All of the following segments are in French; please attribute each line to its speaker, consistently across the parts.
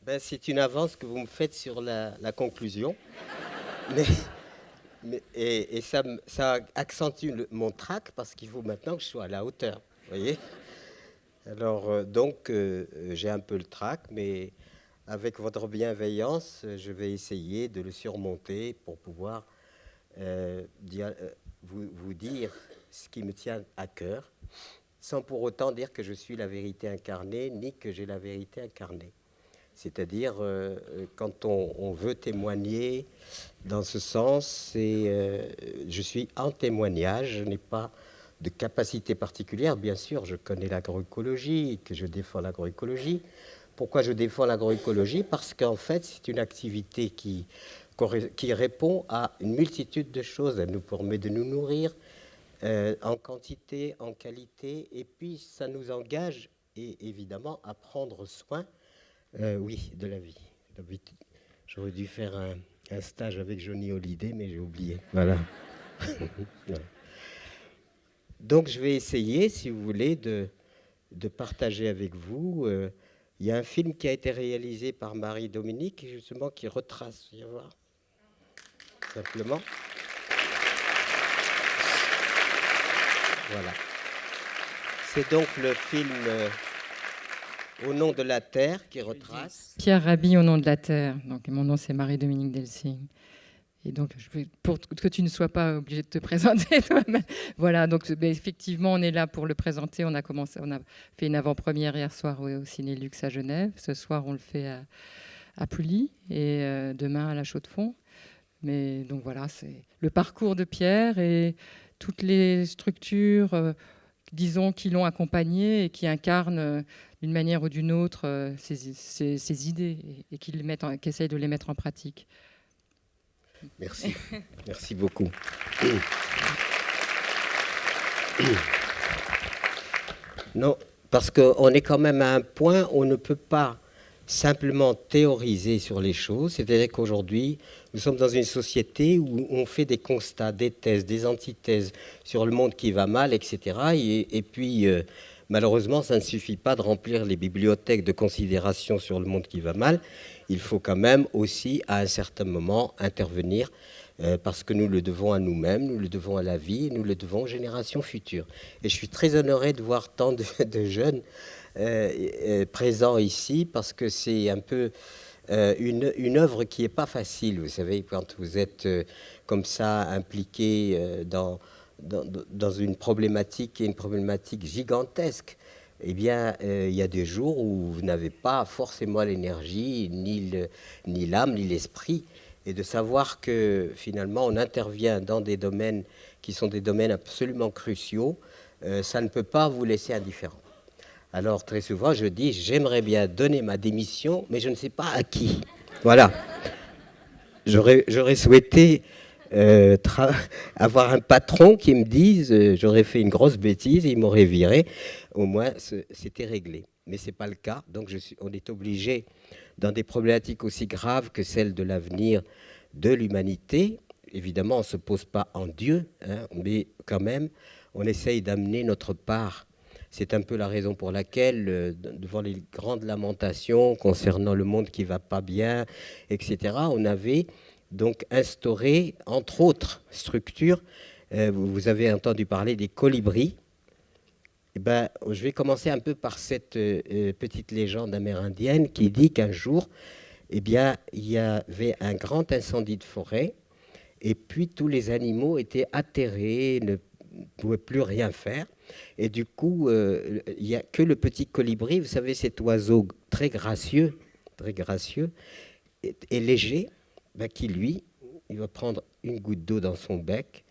Speaker 1: Ben, c'est une avance que vous me faites sur la conclusion. Mais, et ça accentue mon trac parce qu'il faut maintenant que je sois à la hauteur. Vous voyez? Alors, j'ai un peu le trac, mais avec votre bienveillance, je vais essayer de le surmonter pour pouvoir vous dire ce qui me tient à cœur, sans pour autant dire que je suis la vérité incarnée, ni que j'ai la vérité incarnée. C'est-à-dire, quand on veut témoigner dans ce sens, je suis en témoignage, je n'ai pas de capacité particulière. Bien sûr, je connais l'agroécologie, que je défends l'agroécologie. Pourquoi je défends l'agroécologie? Parce qu'en fait, c'est une activité qui répond à une multitude de choses. Elle nous permet de nous nourrir en quantité, en qualité, et puis ça nous engage, et évidemment, à prendre soin, oui, de la vie. J'aurais dû faire un stage avec Johnny Hallyday, mais j'ai oublié. Voilà. Voilà. Donc, je vais essayer, si vous voulez, de partager avec vous. Il y a un film qui a été réalisé par Marie-Dominique, justement, qui retrace, viens voir, simplement. Voilà. C'est donc le film Au nom de la terre qui retrace.
Speaker 2: Pierre Rabhi, Au nom de la terre. Donc, mon nom, c'est Marie-Dominique Delsing. Et donc, pour que tu ne sois pas obligé de te présenter toi-même. Voilà, donc effectivement, on est là pour le présenter. On a fait une avant-première hier soir au Ciné Luxe à Genève. Ce soir, on le fait à Pouilly et demain à La Chaux-de-Fonds. Mais donc voilà, c'est le parcours de Pierre et toutes les structures, disons, qui l'ont accompagné et qui incarnent d'une manière ou d'une autre ces idées et qui essayent de les mettre en pratique.
Speaker 1: Merci. Merci beaucoup. Non, parce qu'on est quand même à un point où on ne peut pas simplement théoriser sur les choses. C'est-à-dire qu'aujourd'hui, nous sommes dans une société où on fait des constats, des thèses, des antithèses sur le monde qui va mal, etc. Et puis, malheureusement, ça ne suffit pas de remplir les bibliothèques de considérations sur le monde qui va mal. Il faut quand même aussi, à un certain moment, intervenir parce que nous le devons à nous-mêmes, nous le devons à la vie, et nous le devons aux générations futures. Et je suis très honoré de voir tant de jeunes présents ici, parce que c'est un peu une œuvre qui n'est pas facile. Vous savez, quand vous êtes comme ça impliqué dans une problématique, et une problématique gigantesque, eh bien, il y a des jours où vous n'avez pas forcément l'énergie, ni l'âme, ni l'esprit. Et de savoir que finalement on intervient dans des domaines qui sont des domaines absolument cruciaux, ça ne peut pas vous laisser indifférent. Alors très souvent je dis j'aimerais bien donner ma démission, mais je ne sais pas à qui. Voilà. J'aurais souhaité avoir un patron qui me dise j'aurais fait une grosse bêtise, il m'aurait viré. Au moins c'était réglé. Mais ce n'est pas le cas. Donc on est obligé, dans des problématiques aussi graves que celle de l'avenir de l'humanité, évidemment on ne se pose pas en Dieu, hein, mais quand même on essaye d'amener notre part. C'est un peu la raison pour laquelle, devant les grandes lamentations concernant le monde qui ne va pas bien, etc., on avait donc instauré, entre autres structures, vous avez entendu parler des colibris. Eh ben, je vais commencer un peu par cette petite légende amérindienne qui dit qu'un jour, eh bien, il y avait un grand incendie de forêt et puis tous les animaux étaient atterrés, ne pouvaient plus rien faire. Et du coup, il n'y a que le petit colibri, vous savez, cet oiseau très gracieux et léger, ben, qui lui, il va prendre une goutte d'eau dans son bec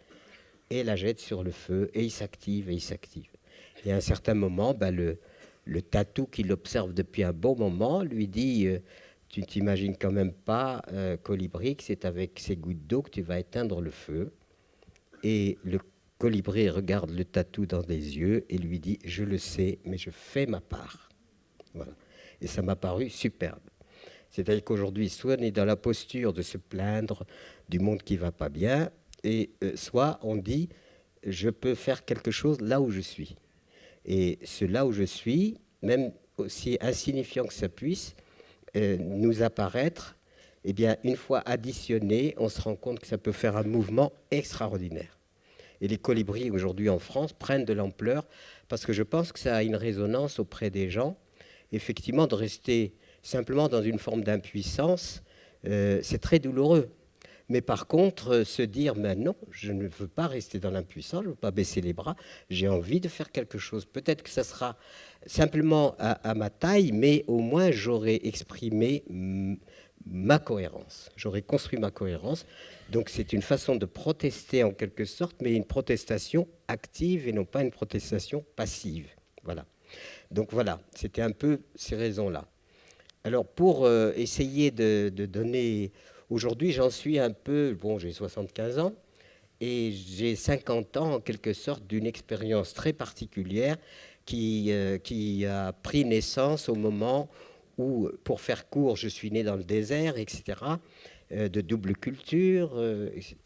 Speaker 1: et la jette sur le feu et il s'active et il s'active. Et à un certain moment, ben, le tatou qui l'observe depuis un bon moment lui dit tu ne t'imagines quand même pas, colibri, que c'est avec ces gouttes d'eau que tu vas éteindre le feu. Et le colibri regarde le tatou dans les yeux et lui dit je le sais, mais je fais ma part. Voilà. Et ça m'a paru superbe. C'est-à-dire qu'aujourd'hui, soit on est dans la posture de se plaindre du monde qui ne va pas bien, et soit on dit je peux faire quelque chose là où je suis. Et ce là où je suis, même aussi insignifiant que ça puisse, nous apparaître, eh bien, une fois additionné, on se rend compte que ça peut faire un mouvement extraordinaire. Et les colibris, aujourd'hui en France, prennent de l'ampleur parce que je pense que ça a une résonance auprès des gens. Effectivement, de rester simplement dans une forme d'impuissance, c'est très douloureux. Mais par contre, se dire, mais non, je ne veux pas rester dans l'impuissance, je ne veux pas baisser les bras, j'ai envie de faire quelque chose. Peut-être que ça sera simplement à ma taille, mais au moins j'aurai exprimé ma cohérence. J'aurais construit ma cohérence. Donc c'est une façon de protester en quelque sorte, mais une protestation active et non pas une protestation passive. Voilà. Donc voilà, c'était un peu ces raisons-là. Alors pour essayer de donner... Aujourd'hui, j'en suis un peu... Bon, j'ai 75 ans et j'ai 50 ans en quelque sorte d'une expérience très particulière qui a pris naissance au moment où, pour faire court, je suis né dans le désert, etc., de double culture.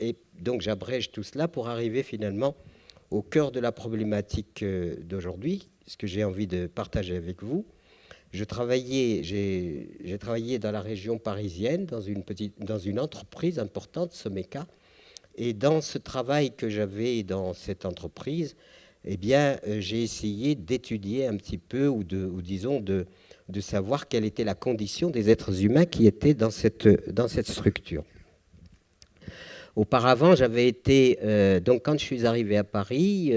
Speaker 1: Et donc j'abrège tout cela pour arriver finalement au cœur de la problématique d'aujourd'hui, ce que j'ai envie de partager avec vous. J'ai travaillé dans la région parisienne, dans une entreprise importante, Someca. Et dans ce travail que j'avais dans cette entreprise, eh bien, j'ai essayé d'étudier un petit peu, ou disons de savoir quelle était la condition des êtres humains qui étaient dans cette structure. Auparavant, j'avais été... donc, quand je suis arrivé à Paris,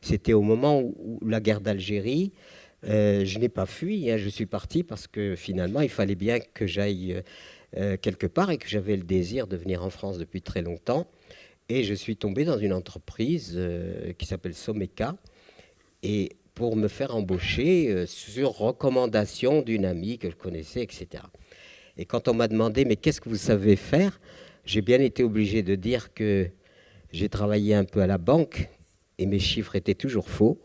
Speaker 1: c'était au moment où la guerre d'Algérie... je n'ai pas fui, hein, je suis parti parce que finalement, il fallait bien que j'aille quelque part et que j'avais le désir de venir en France depuis très longtemps. Et je suis tombé dans une entreprise qui s'appelle Someca, et pour me faire embaucher sur recommandation d'une amie que je connaissais, etc. Et quand on m'a demandé, mais qu'est-ce que vous savez faire? J'ai bien été obligé de dire que j'ai travaillé un peu à la banque et mes chiffres étaient toujours faux.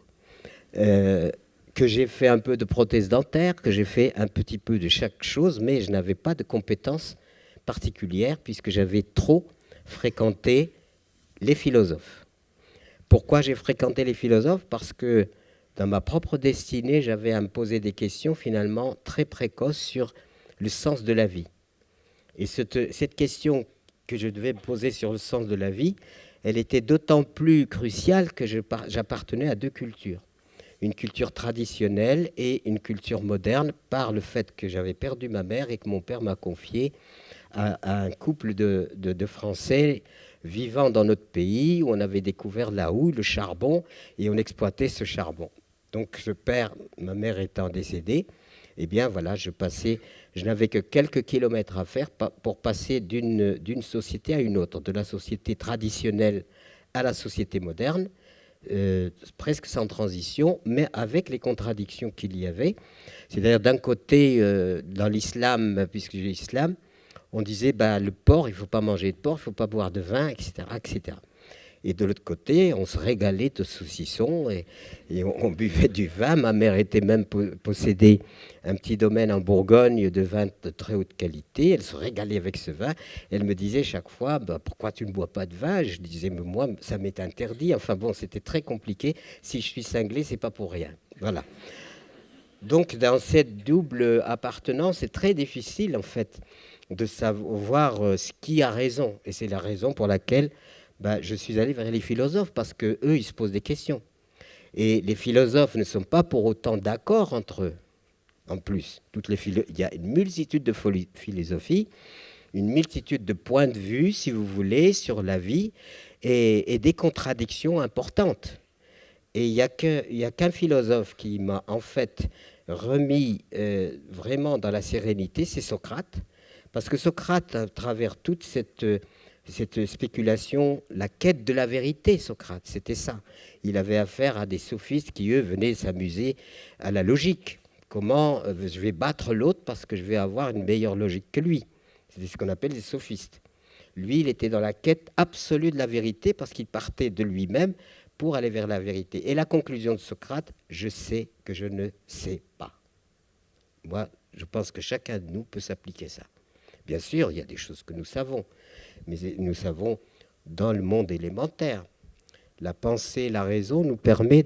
Speaker 1: Que j'ai fait un peu de prothèse dentaire, que j'ai fait un petit peu de chaque chose, mais je n'avais pas de compétences particulières puisque j'avais trop fréquenté les philosophes. Pourquoi j'ai fréquenté les philosophes? Parce que dans ma propre destinée, j'avais à me poser des questions finalement très précoces sur le sens de la vie. Et cette question que je devais me poser sur le sens de la vie, elle était d'autant plus cruciale que j'appartenais à deux cultures. Une culture traditionnelle et une culture moderne, par le fait que j'avais perdu ma mère et que mon père m'a confié à un couple de Français vivant dans notre pays où on avait découvert la houille, le charbon, et on exploitait ce charbon. Donc ma mère étant décédée, eh bien voilà, je n'avais que quelques kilomètres à faire pour passer d'une société à une autre, de la société traditionnelle à la société moderne. Presque sans transition, mais avec les contradictions qu'il y avait. C'est-à-dire d'un côté, dans l'islam, puisque j'ai l'islam, on disait le porc, il ne faut pas manger de porc, il ne faut pas boire de vin, etc., etc. Et de l'autre côté, on se régalait de saucissons et on buvait du vin. Ma mère était même possédée un petit domaine en Bourgogne de vin de très haute qualité. Elle se régalait avec ce vin. Elle me disait chaque fois, pourquoi tu ne bois pas de vin? Je disais, mais moi, ça m'est interdit. Enfin bon, c'était très compliqué. Si je suis cinglé, c'est pas pour rien. Voilà. Donc, dans cette double appartenance, c'est très difficile, en fait, de savoir qui a raison. Et c'est la raison pour laquelle je suis allé vers les philosophes, parce qu'eux, ils se posent des questions. Et les philosophes ne sont pas pour autant d'accord entre eux. En plus, il y a une multitude de philosophies, une multitude de points de vue, si vous voulez, sur la vie, et des contradictions importantes. Et il n'y a qu'un philosophe qui m'a en fait remis vraiment dans la sérénité, c'est Socrate. Parce que Socrate, à travers toute cette spéculation, la quête de la vérité, Socrate, c'était ça. Il avait affaire à des sophistes qui, eux, venaient s'amuser à la logique. Comment je vais battre l'autre parce que je vais avoir une meilleure logique que lui. C'était ce qu'on appelle les sophistes. Lui, il était dans la quête absolue de la vérité parce qu'il partait de lui-même pour aller vers la vérité. Et la conclusion de Socrate, je sais que je ne sais pas. Moi, je pense que chacun de nous peut s'appliquer ça. Bien sûr, il y a des choses que nous savons, mais nous savons dans le monde élémentaire. La pensée, la raison nous permet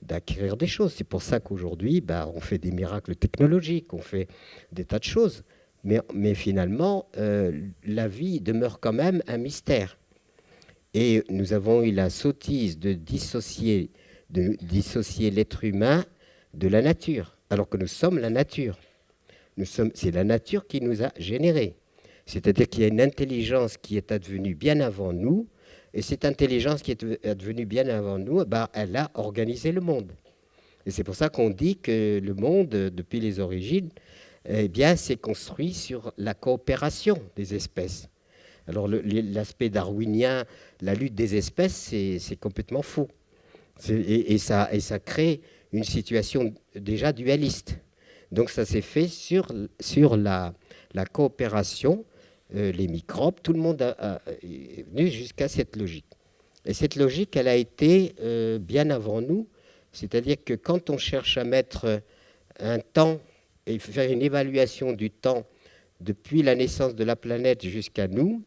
Speaker 1: d'acquérir des choses. C'est pour ça qu'aujourd'hui, on fait des miracles technologiques, on fait des tas de choses. Mais finalement, la vie demeure quand même un mystère. Et nous avons eu la sottise de dissocier l'être humain de la nature, alors que nous sommes la nature. C'est la nature qui nous a générés. C'est-à-dire qu'il y a une intelligence qui est advenue bien avant nous, et cette intelligence qui est advenue bien avant nous, elle a organisé le monde. Et c'est pour ça qu'on dit que le monde, depuis les origines, s'est construit sur la coopération des espèces. Alors l'aspect darwinien, la lutte des espèces, c'est complètement faux. Et ça crée une situation déjà dualiste. Donc ça s'est fait sur la coopération, les microbes, tout le monde est venu jusqu'à cette logique. Et cette logique, elle a été bien avant nous, c'est-à-dire que quand on cherche à mettre un temps et faire une évaluation du temps depuis la naissance de la planète jusqu'à nous,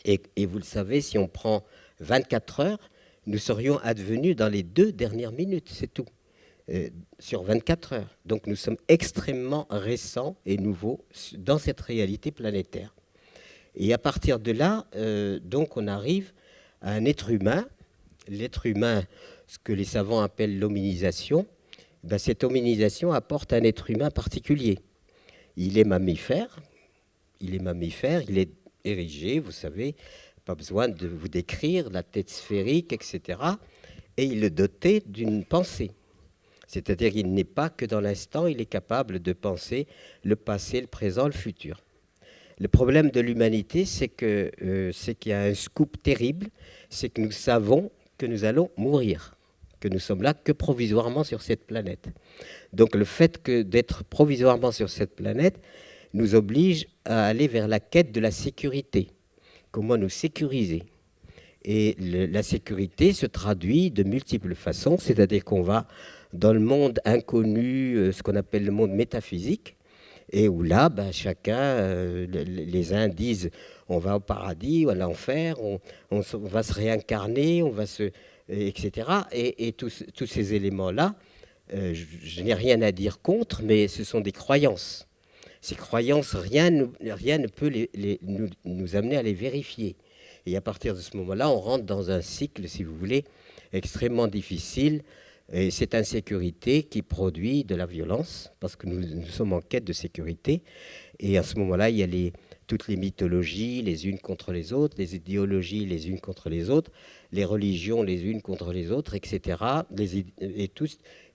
Speaker 1: et vous le savez, si on prend 24 heures, nous serions advenus dans les 2 dernières minutes, c'est tout, sur 24 heures. Donc nous sommes extrêmement récents et nouveaux dans cette réalité planétaire. Et à partir de là, donc on arrive à un être humain. L'être humain, ce que les savants appellent l'hominisation, cette hominisation apporte un être humain particulier. Il est mammifère, il est érigé, vous savez, pas besoin de vous décrire, la tête sphérique, etc. Et il est doté d'une pensée. C'est-à-dire qu'il n'est pas que dans l'instant, il est capable de penser le passé, le présent, le futur. Le problème de l'humanité, c'est qu'il y a un scoop terrible, c'est que nous savons que nous allons mourir, que nous sommes là que provisoirement sur cette planète. Donc le fait d'être provisoirement sur cette planète nous oblige à aller vers la quête de la sécurité. Comment nous sécuriser? Et la sécurité se traduit de multiples façons, c'est-à-dire qu'on va dans le monde inconnu, ce qu'on appelle le monde métaphysique, et où là, chacun, les uns disent on va au paradis ou à l'enfer, on va se réincarner, etc. Et tous ces éléments-là, je n'ai rien à dire contre, mais ce sont des croyances. Ces croyances, rien ne peut nous amener à les vérifier. Et à partir de ce moment-là, on rentre dans un cycle, si vous voulez, extrêmement difficile. Et cette insécurité qui produit de la violence, parce que nous sommes en quête de sécurité. Et à ce moment-là, il y a toutes les mythologies les unes contre les autres, les idéologies les unes contre les autres, les religions les unes contre les autres, etc. Et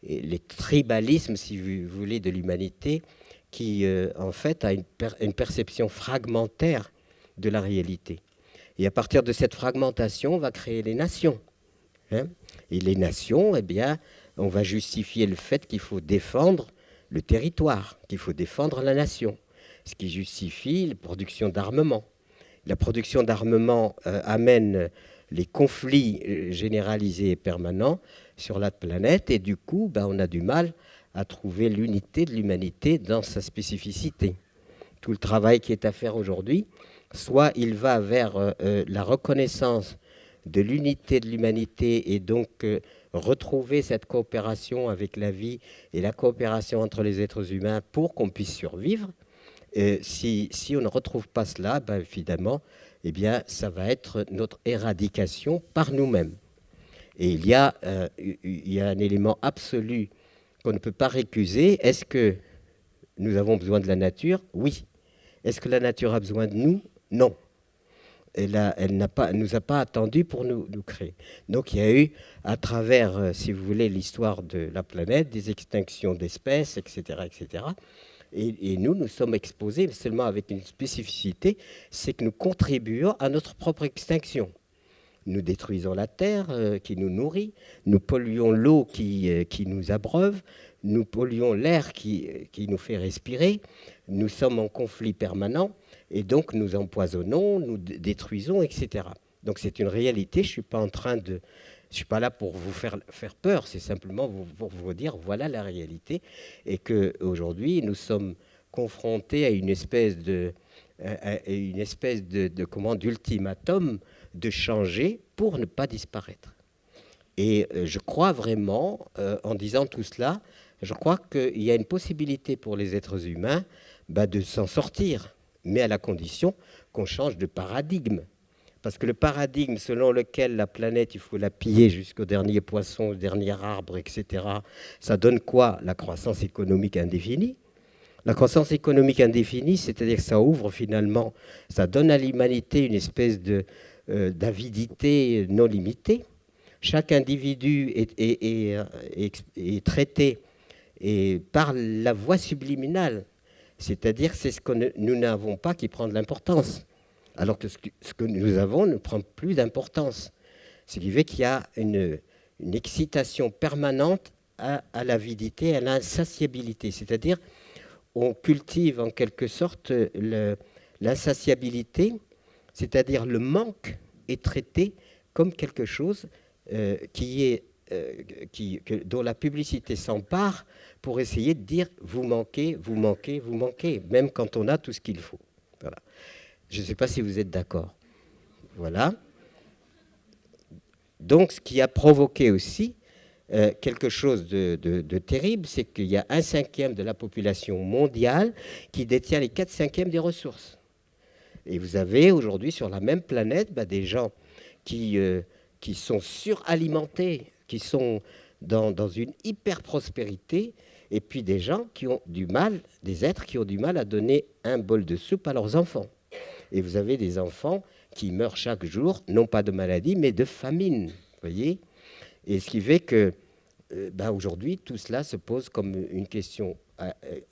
Speaker 1: les tribalismes, si vous voulez, de l'humanité, qui en fait a une perception fragmentaire de la réalité. Et à partir de cette fragmentation, on va créer les nations. Et les nations, on va justifier le fait qu'il faut défendre le territoire, qu'il faut défendre la nation, ce qui justifie la production d'armement. La production d'armement amène les conflits généralisés et permanents sur la planète, et du coup, on a du mal à trouver l'unité de l'humanité dans sa spécificité. Tout le travail qui est à faire aujourd'hui, soit il va vers la reconnaissance de l'unité de l'humanité et donc retrouver cette coopération avec la vie et la coopération entre les êtres humains pour qu'on puisse survivre. Si on ne retrouve pas cela, évidemment, ça va être notre éradication par nous-mêmes. Et il y a un élément absolu qu'on ne peut pas récuser. Est-ce que nous avons besoin de la nature? Oui. Est-ce que la nature a besoin de nous? Non. Elle ne nous a pas attendus pour nous créer. Donc il y a eu, à travers, si vous voulez, l'histoire de la planète, des extinctions d'espèces, etc., etc. Et nous sommes exposés seulement avec une spécificité, c'est que nous contribuons à notre propre extinction. Nous détruisons la terre qui nous nourrit, nous polluons l'eau qui nous abreuve, nous polluons l'air qui nous fait respirer, nous sommes en conflit permanent. Et donc, nous empoisonnons, nous détruisons, etc. Donc, c'est une réalité. Je ne suis pas là pour vous faire peur. C'est simplement pour vous dire, voilà la réalité. Et qu'aujourd'hui, nous sommes confrontés à une espèce d'ultimatum de changer pour ne pas disparaître. Et je crois vraiment, en disant tout cela, je crois qu'il y a une possibilité pour les êtres humains de s'en sortir, mais à la condition qu'on change de paradigme. Parce que le paradigme selon lequel la planète, il faut la piller jusqu'au dernier poisson, au dernier arbre, etc., ça donne quoi? La croissance économique indéfinie. La croissance économique indéfinie, c'est-à-dire que ça ouvre finalement, ça donne à l'humanité une espèce d'avidité non limitée. Chaque individu est traité par la voie subliminale, c'est-à-dire c'est ce que nous n'avons pas qui prend de l'importance, alors que ce que nous avons ne prend plus d'importance. Ce qui fait qu'il y a une excitation permanente à l'avidité, à l'insatiabilité, c'est-à-dire on cultive en quelque sorte l'insatiabilité, c'est-à-dire le manque est traité comme quelque chose dont la publicité s'empare pour essayer de dire vous manquez, vous manquez, vous manquez, même quand on a tout ce qu'il faut. Voilà. Je ne sais pas si vous êtes d'accord. Voilà. Donc, ce qui a provoqué aussi quelque chose de terrible, c'est qu'il y a 1/5 de la population mondiale qui détient les 4/5 des ressources. Et vous avez aujourd'hui sur la même planète des gens qui sont suralimentés, qui sont dans une hyper-prospérité, et puis des gens qui ont du mal, des êtres qui ont du mal à donner un bol de soupe à leurs enfants. Et vous avez des enfants qui meurent chaque jour, non pas de maladie, mais de famine. Voyez ? Et ce qui fait que aujourd'hui, tout cela se pose comme une question.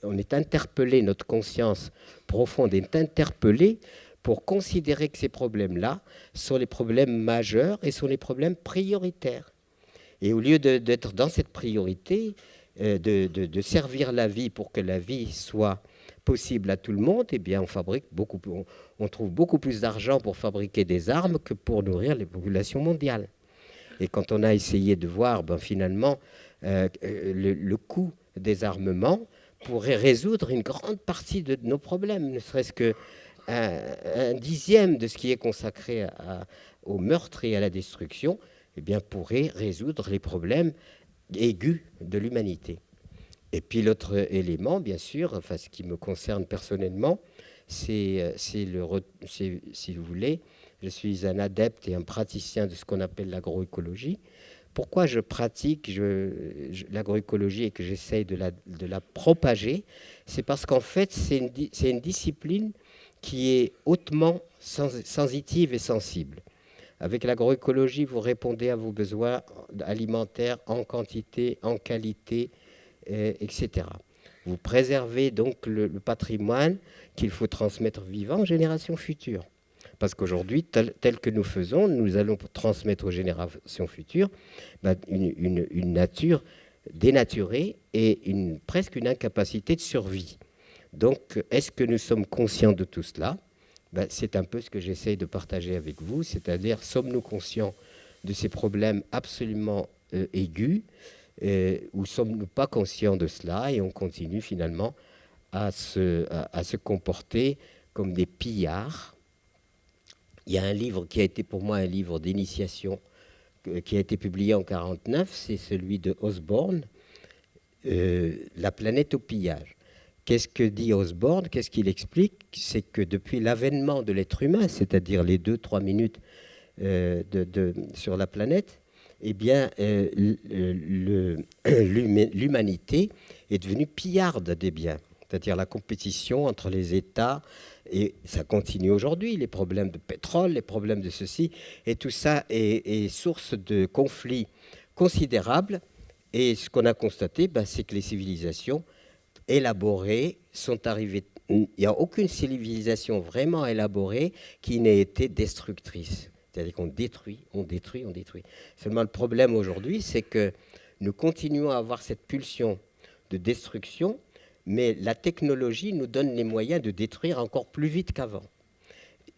Speaker 1: On est interpellé, notre conscience profonde est interpellée pour considérer que ces problèmes-là sont les problèmes majeurs et sont les problèmes prioritaires. Et au lieu d'être dans cette priorité, de servir la vie pour que la vie soit possible à tout le monde, eh bien on trouve beaucoup plus d'argent pour fabriquer des armes que pour nourrir les populations mondiales. Et quand on a essayé de voir, finalement, le coût des armements pourrait résoudre une grande partie de nos problèmes, ne serait-ce qu'un dixième de ce qui est consacré au meurtre et à la destruction, eh bien, pourrait résoudre les problèmes aigus de l'humanité. Et puis l'autre élément, bien sûr, ce qui me concerne personnellement, c'est si vous voulez, je suis un adepte et un praticien de ce qu'on appelle l'agroécologie. Pourquoi je pratique l'agroécologie et que j'essaye de la propager? C'est parce qu'en fait, c'est une discipline qui est hautement sensitive et sensible. Avec l'agroécologie, vous répondez à vos besoins alimentaires en quantité, en qualité, etc. Vous préservez donc le patrimoine qu'il faut transmettre vivant aux générations futures. Parce qu'aujourd'hui, tel que nous faisons, nous allons transmettre aux générations futures une nature dénaturée et presque une incapacité de survie. Donc, est-ce que nous sommes conscients de tout cela? C'est un peu ce que j'essaie de partager avec vous, c'est-à-dire, sommes-nous conscients de ces problèmes absolument aigus, ou sommes-nous pas conscients de cela et on continue finalement à se comporter comme des pillards? Il y a un livre qui a été pour moi un livre d'initiation qui a été publié en 1949, c'est celui de Osborne, La planète au pillage. Qu'est-ce que dit Osborne? Qu'est-ce qu'il explique? C'est que depuis l'avènement de l'être humain, c'est-à-dire les 2-3 minutes sur la planète, eh bien, l'humanité est devenue pillarde des biens. C'est-à-dire la compétition entre les États, et ça continue aujourd'hui, les problèmes de pétrole, les problèmes de ceci, et tout ça est source de conflits considérables. Et ce qu'on a constaté, c'est que les civilisations élaborées sont arrivées. Il n'y a aucune civilisation vraiment élaborée qui n'ait été destructrice. C'est-à-dire qu'on détruit, on détruit, on détruit. Seulement le problème aujourd'hui, c'est que nous continuons à avoir cette pulsion de destruction, mais la technologie nous donne les moyens de détruire encore plus vite qu'avant.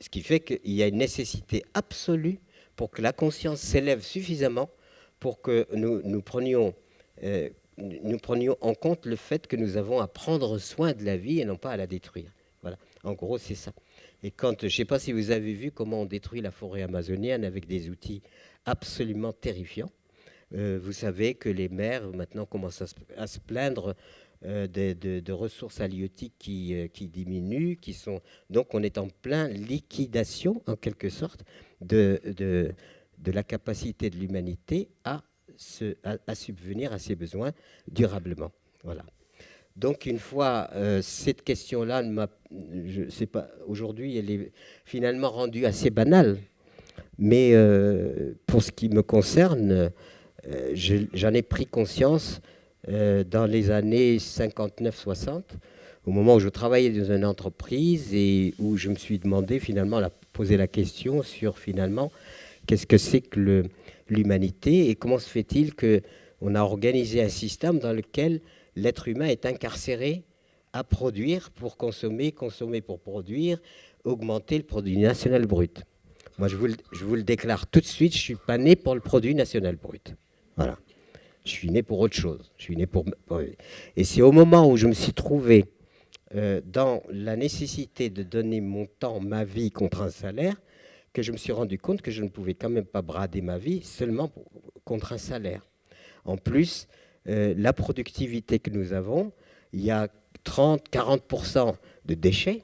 Speaker 1: Ce qui fait qu'il y a une nécessité absolue pour que la conscience s'élève suffisamment pour que nous prenions en compte le fait que nous avons à prendre soin de la vie et non pas à la détruire. Voilà. En gros, c'est ça. Et je ne sais pas si vous avez vu comment on détruit la forêt amazonienne avec des outils absolument terrifiants. Vous savez que les maires maintenant commencent à se plaindre de ressources halieutiques qui diminuent, donc on est en plein liquidation, en quelque sorte, de la capacité de l'humanité à subvenir à ses besoins durablement. Voilà. Donc une fois cette question-là, je sais pas, aujourd'hui, elle est finalement rendue assez banale, mais pour ce qui me concerne, j'en ai pris conscience dans les années 59-60, au moment où je travaillais dans une entreprise et où je me suis demandé finalement, poser la question sur finalement qu'est-ce que c'est que l'humanité et comment se fait-il qu'on a organisé un système dans lequel l'être humain est incarcéré à produire pour consommer, consommer pour produire, augmenter le produit national brut. Moi, je vous le déclare tout de suite, je ne suis pas né pour le produit national brut. Voilà. Je suis né pour autre chose. Je suis né Et c'est au moment où je me suis trouvé dans la nécessité de donner mon temps, ma vie contre un salaire, que je me suis rendu compte que je ne pouvais quand même pas brader ma vie seulement contre un salaire. En plus, la productivité que nous avons, il y a 30-40% de déchets.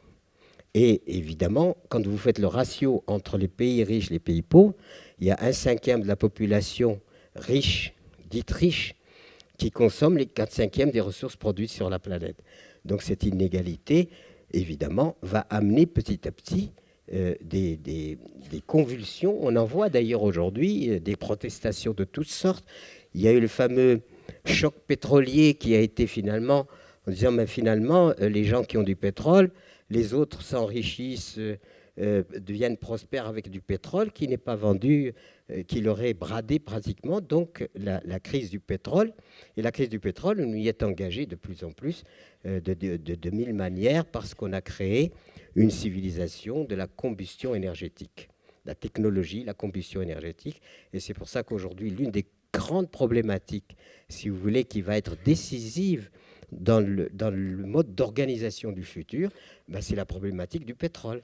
Speaker 1: Et évidemment, quand vous faites le ratio entre les pays riches et les pays pauvres, il y a 1/5 de la population riche, dite riche, qui consomme les 4/5 des ressources produites sur la planète. Donc cette inégalité, évidemment, va amener petit à petit des convulsions. On en voit d'ailleurs aujourd'hui des protestations de toutes sortes. Il y a eu le fameux choc pétrolier qui a été finalement, en disant, mais finalement, les gens qui ont du pétrole, les autres s'enrichissent, deviennent prospères avec du pétrole qui n'est pas vendu, qui l'aurait bradé pratiquement. Donc la crise du pétrole, et la crise du pétrole, on y est engagé de plus en plus de mille manières parce qu'on a créé une civilisation de la combustion énergétique, la technologie, la combustion énergétique. Et c'est pour ça qu'aujourd'hui, l'une des grandes problématiques, si vous voulez, qui va être décisive dans le mode d'organisation du futur, ben c'est la problématique du pétrole.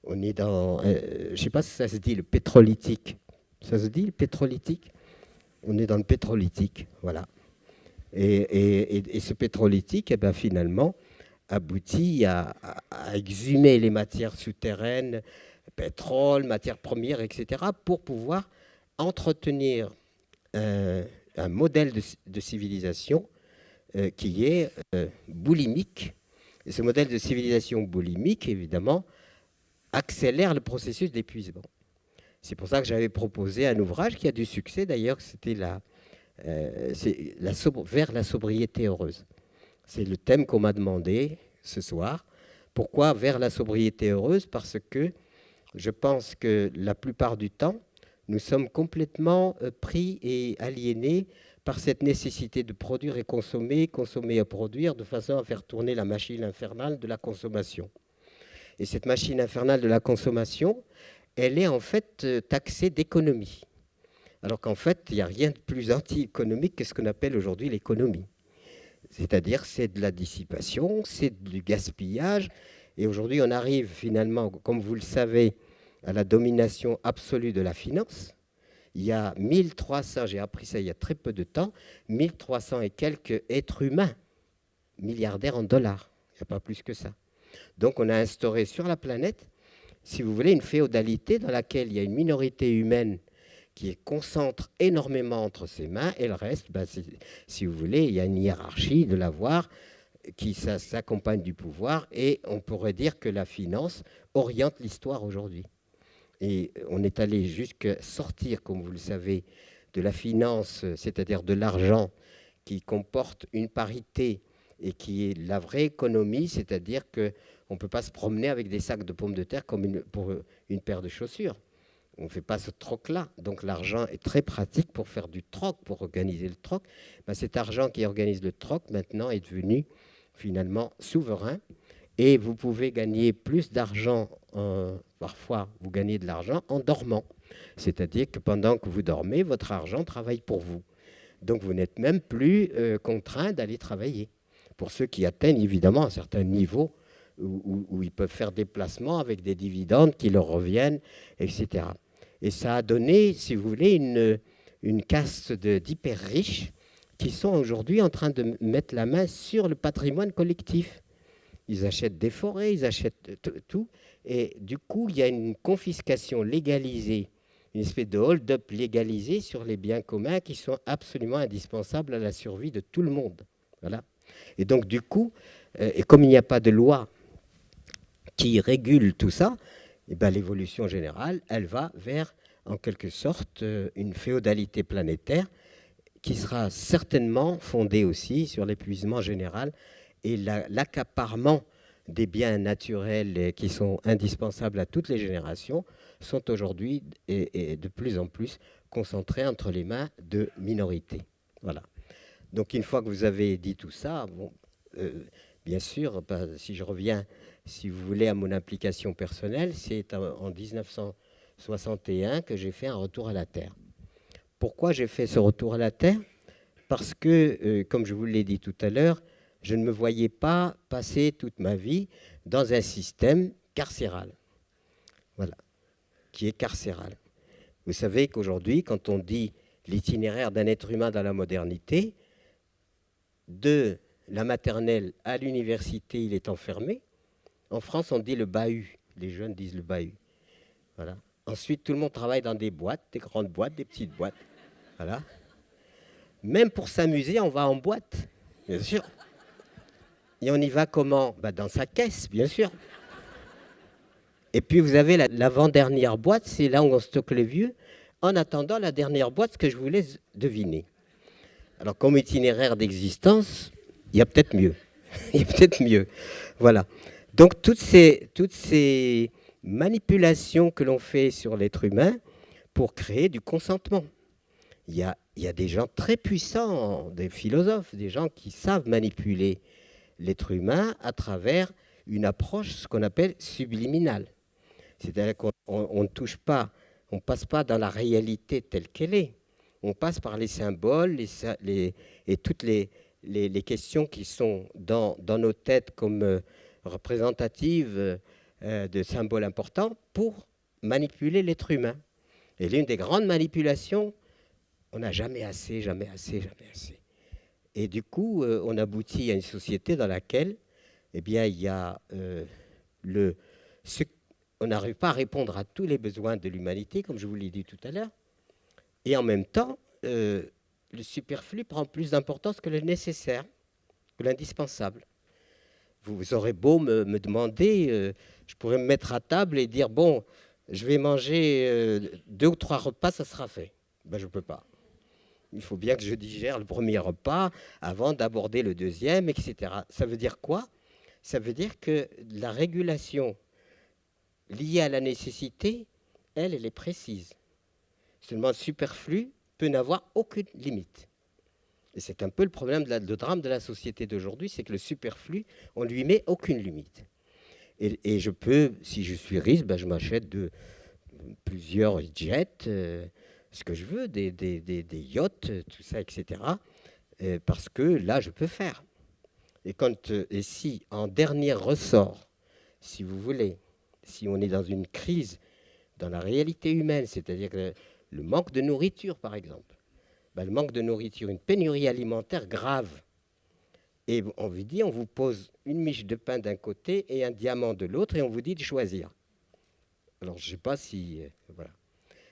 Speaker 1: On est dans, je ne sais pas si ça se dit, le pétrolitique. Ça se dit, le pétrolitique? On est dans le pétrolitique, voilà. Et ce pétrolitique, eh ben, finalement, aboutit à exhumer les matières souterraines, pétrole, matières premières, etc., pour pouvoir entretenir un modèle de civilisation qui est boulimique. Et ce modèle de civilisation boulimique, évidemment, accélère le processus d'épuisement. C'est pour ça que j'avais proposé un ouvrage qui a du succès, d'ailleurs, c'était vers la sobriété heureuse. C'est le thème qu'on m'a demandé ce soir. Pourquoi vers la sobriété heureuse? Parce que je pense que la plupart du temps, nous sommes complètement pris et aliénés par cette nécessité de produire et consommer, consommer et produire, de façon à faire tourner la machine infernale de la consommation. Et cette machine infernale de la consommation, elle est en fait taxée d'économie. Alors qu'en fait, il n'y a rien de plus anti-économique que ce qu'on appelle aujourd'hui l'économie. C'est-à-dire, c'est de la dissipation, c'est du gaspillage. Et aujourd'hui, on arrive finalement, comme vous le savez, à la domination absolue de la finance. Il y a 1300, j'ai appris ça il y a très peu de temps, 1300 et quelques êtres humains, milliardaires en dollars. Il n'y a pas plus que ça. Donc on a instauré sur la planète, si vous voulez, une féodalité dans laquelle il y a une minorité humaine qui concentre énormément entre ses mains, et le reste, ben, si vous voulez, il y a une hiérarchie de l'avoir qui s'accompagne du pouvoir, et on pourrait dire que la finance oriente l'histoire aujourd'hui. Et on est allé jusqu'à sortir, comme vous le savez, de la finance, c'est-à-dire de l'argent qui comporte une parité et qui est la vraie économie, c'est-à-dire qu'on ne peut pas se promener avec des sacs de pommes de terre comme pour une paire de chaussures. On ne fait pas ce troc-là. Donc l'argent est très pratique pour faire du troc, pour organiser le troc. Ben, cet argent qui organise le troc, maintenant, est devenu finalement souverain. Et vous pouvez gagner plus d'argent, parfois vous gagnez de l'argent en dormant. C'est-à-dire que pendant que vous dormez, votre argent travaille pour vous. Donc vous n'êtes même plus contraint d'aller travailler. Pour ceux qui atteignent évidemment un certain niveau où ils peuvent faire des placements avec des dividendes qui leur reviennent, etc. Et ça a donné, si vous voulez, une caste d'hyper riches qui sont aujourd'hui en train de mettre la main sur le patrimoine collectif. Ils achètent des forêts, ils achètent tout. Et du coup, il y a une confiscation légalisée, une espèce de hold-up légalisé sur les biens communs qui sont absolument indispensables à la survie de tout le monde. Voilà. Et donc, du coup, et comme il n'y a pas de loi qui régule tout ça, eh ben, l'évolution générale, elle va vers, en quelque sorte, une féodalité planétaire qui sera certainement fondée aussi sur l'épuisement général et l'accaparement des biens naturels qui sont indispensables à toutes les générations sont aujourd'hui et de plus en plus concentrés entre les mains de minorités. Voilà. Donc une fois que vous avez dit tout ça, bon, bien sûr, si je reviens, si vous voulez, à mon implication personnelle, c'est en 1961 que j'ai fait un retour à la Terre. Pourquoi j'ai fait ce retour à la Terre ? Parce que, comme je vous l'ai dit tout à l'heure, je ne me voyais pas passer toute ma vie dans un système carcéral. Voilà, qui est carcéral. Vous savez qu'aujourd'hui, quand on dit l'itinéraire d'un être humain dans la modernité, de la maternelle à l'université, il est enfermé. En France, on dit le bahut. Les jeunes disent le bahut. Voilà. Ensuite, tout le monde travaille dans des boîtes, des grandes boîtes, des petites boîtes. Voilà. Même pour s'amuser, on va en boîte, bien sûr. Et on y va comment ? Dans sa caisse, bien sûr. Et puis vous avez l'avant-dernière boîte, c'est là où on stocke les vieux. En attendant la dernière boîte, ce que je vous laisse deviner. Alors comme itinéraire d'existence, il y a peut-être mieux. Il y a peut-être mieux. Voilà. Donc toutes ces manipulations que l'on fait sur l'être humain pour créer du consentement. Il y a des gens très puissants, des philosophes, des gens qui savent manipuler l'être humain à travers une approche, ce qu'on appelle subliminale. C'est-à-dire qu'on ne touche pas, on ne passe pas dans la réalité telle qu'elle est. On passe par les symboles et toutes les questions qui sont dans nos têtes comme représentatives de symboles importants pour manipuler l'être humain. Et l'une des grandes manipulations, on n'a jamais assez, jamais assez, jamais assez. Et du coup, on aboutit à une société dans laquelle, eh bien, il y a on n'arrive pas à répondre à tous les besoins de l'humanité, comme je vous l'ai dit tout à l'heure. Et en même temps, le superflu prend plus d'importance que le nécessaire, que l'indispensable. Vous aurez beau me demander, je pourrais me mettre à table et dire, bon, je vais manger 2 ou 3 repas, ça sera fait. Ben, je ne peux pas. Il faut bien que je digère le premier repas avant d'aborder le deuxième, etc. Ça veut dire quoi ? Ça veut dire que la régulation liée à la nécessité, elle est précise. Seulement le superflu peut n'avoir aucune limite. Et c'est un peu le problème, le drame de la société d'aujourd'hui, c'est que le superflu, on ne lui met aucune limite. Et je peux, si je suis riche, je m'achète plusieurs jets, ce que je veux, des yachts, tout ça, etc. Parce que là, je peux faire. Et si, en dernier ressort, si vous voulez, si on est dans une crise dans la réalité humaine, c'est-à-dire que le manque de nourriture, par exemple, le manque de nourriture, une pénurie alimentaire grave, et on vous pose une miche de pain d'un côté et un diamant de l'autre, et on vous dit de choisir. Alors, je ne sais pas si... voilà.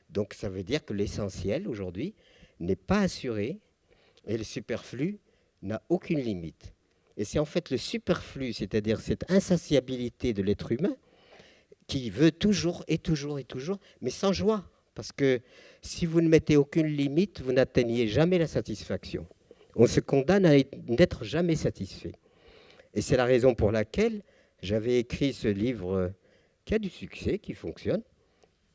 Speaker 1: Donc, ça veut dire que l'essentiel, aujourd'hui, n'est pas assuré, et le superflu n'a aucune limite. Et c'est en fait le superflu, c'est-à-dire cette insatiabilité de l'être humain, qui veut toujours et toujours et toujours, mais sans joie. Parce que si vous ne mettez aucune limite, vous n'atteignez jamais la satisfaction. On se condamne à n'être jamais satisfait. Et c'est la raison pour laquelle j'avais écrit ce livre qui a du succès, qui fonctionne,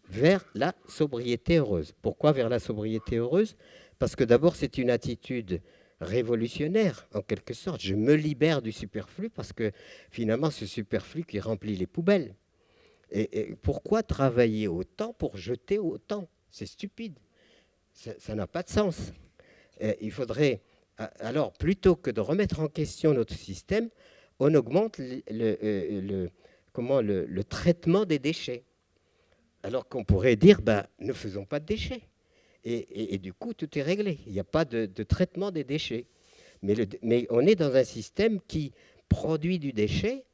Speaker 1: vers la sobriété heureuse. Pourquoi vers la sobriété heureuse ? Parce que d'abord, c'est une attitude révolutionnaire, en quelque sorte. Je me libère du superflu parce que finalement, ce superflu qui remplit les poubelles. Et pourquoi travailler autant pour jeter autant ? C'est stupide. Ça n'a pas de sens. Il faudrait... Alors, plutôt que de remettre en question notre système, on augmente le traitement des déchets. Alors qu'on pourrait dire, ne faisons pas de déchets. Et du coup, tout est réglé. Il n'y a pas de traitement des déchets. Mais on est dans un système qui produit du déchet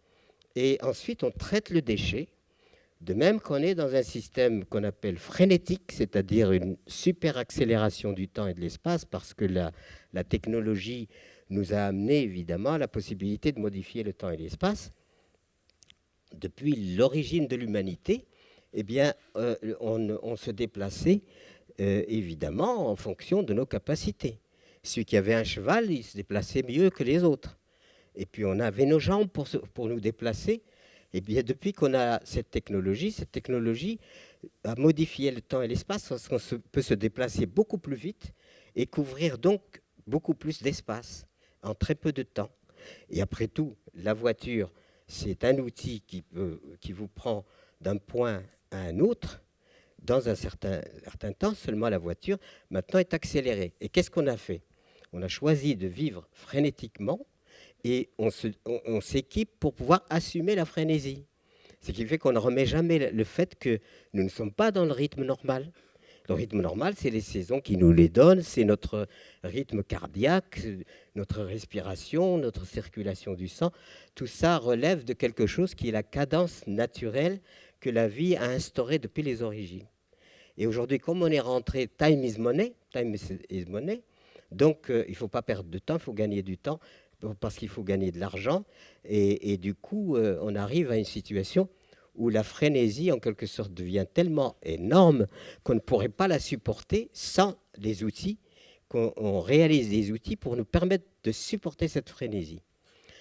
Speaker 1: et ensuite on traite le déchet. De même qu'on est dans un système qu'on appelle frénétique, c'est-à-dire une super accélération du temps et de l'espace, parce que la technologie nous a amené évidemment la possibilité de modifier le temps et l'espace. Depuis l'origine de l'humanité, eh bien, on se déplaçait évidemment en fonction de nos capacités. Celui qui avait un cheval, il se déplaçait mieux que les autres. Et puis on avait nos jambes pour nous déplacer. Et bien depuis qu'on a cette technologie a modifié le temps et l'espace, parce qu'on peut se déplacer beaucoup plus vite et couvrir donc beaucoup plus d'espace en très peu de temps. Et après tout, la voiture, c'est un outil qui vous prend d'un point à un autre dans un certain temps. Seulement la voiture, maintenant, est accélérée. Et qu'est-ce qu'on a fait? On a choisi de vivre frénétiquement et on s'équipe pour pouvoir assumer la frénésie. Ce qui fait qu'on ne remet jamais le fait que nous ne sommes pas dans le rythme normal. Le rythme normal, c'est les saisons qui nous les donnent, c'est notre rythme cardiaque, notre respiration, notre circulation du sang. Tout ça relève de quelque chose qui est la cadence naturelle que la vie a instaurée depuis les origines. Et aujourd'hui, comme on est rentré, time is money, donc il ne faut pas perdre de temps, il faut gagner du temps, parce qu'il faut gagner de l'argent. Et du coup, on arrive à une situation où la frénésie, en quelque sorte, devient tellement énorme qu'on ne pourrait pas la supporter sans les outils, qu'on réalise des outils pour nous permettre de supporter cette frénésie.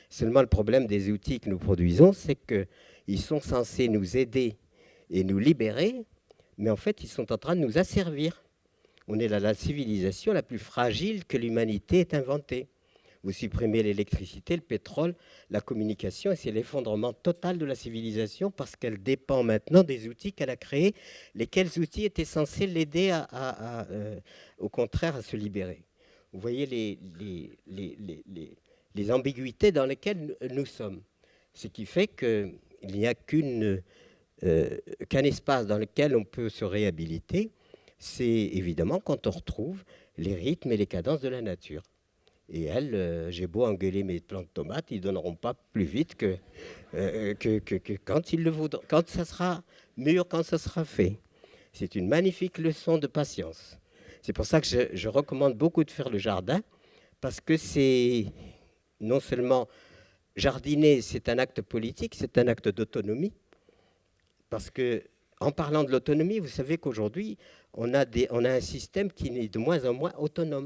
Speaker 1: Seulement, le problème des outils que nous produisons, c'est qu'ils sont censés nous aider et nous libérer, mais en fait, ils sont en train de nous asservir. On est la civilisation la plus fragile que l'humanité ait inventée. Vous supprimez l'électricité, le pétrole, la communication, et c'est l'effondrement total de la civilisation parce qu'elle dépend maintenant des outils qu'elle a créés, lesquels outils étaient censés l'aider au contraire à se libérer. Vous voyez les ambiguïtés dans lesquelles nous sommes. Ce qui fait qu'il n'y a qu'un espace dans lequel on peut se réhabiliter, c'est évidemment quand on retrouve les rythmes et les cadences de la nature. Et j'ai beau engueuler mes plants de tomates, ils ne donneront pas plus vite que quand ils le voudront, quand ça sera mûr, quand ça sera fait. C'est une magnifique leçon de patience. C'est pour ça que je recommande beaucoup de faire le jardin, parce que c'est non seulement jardiner, c'est un acte politique, c'est un acte d'autonomie, parce que en parlant de l'autonomie, vous savez qu'aujourd'hui, on a un système qui est de moins en moins autonome.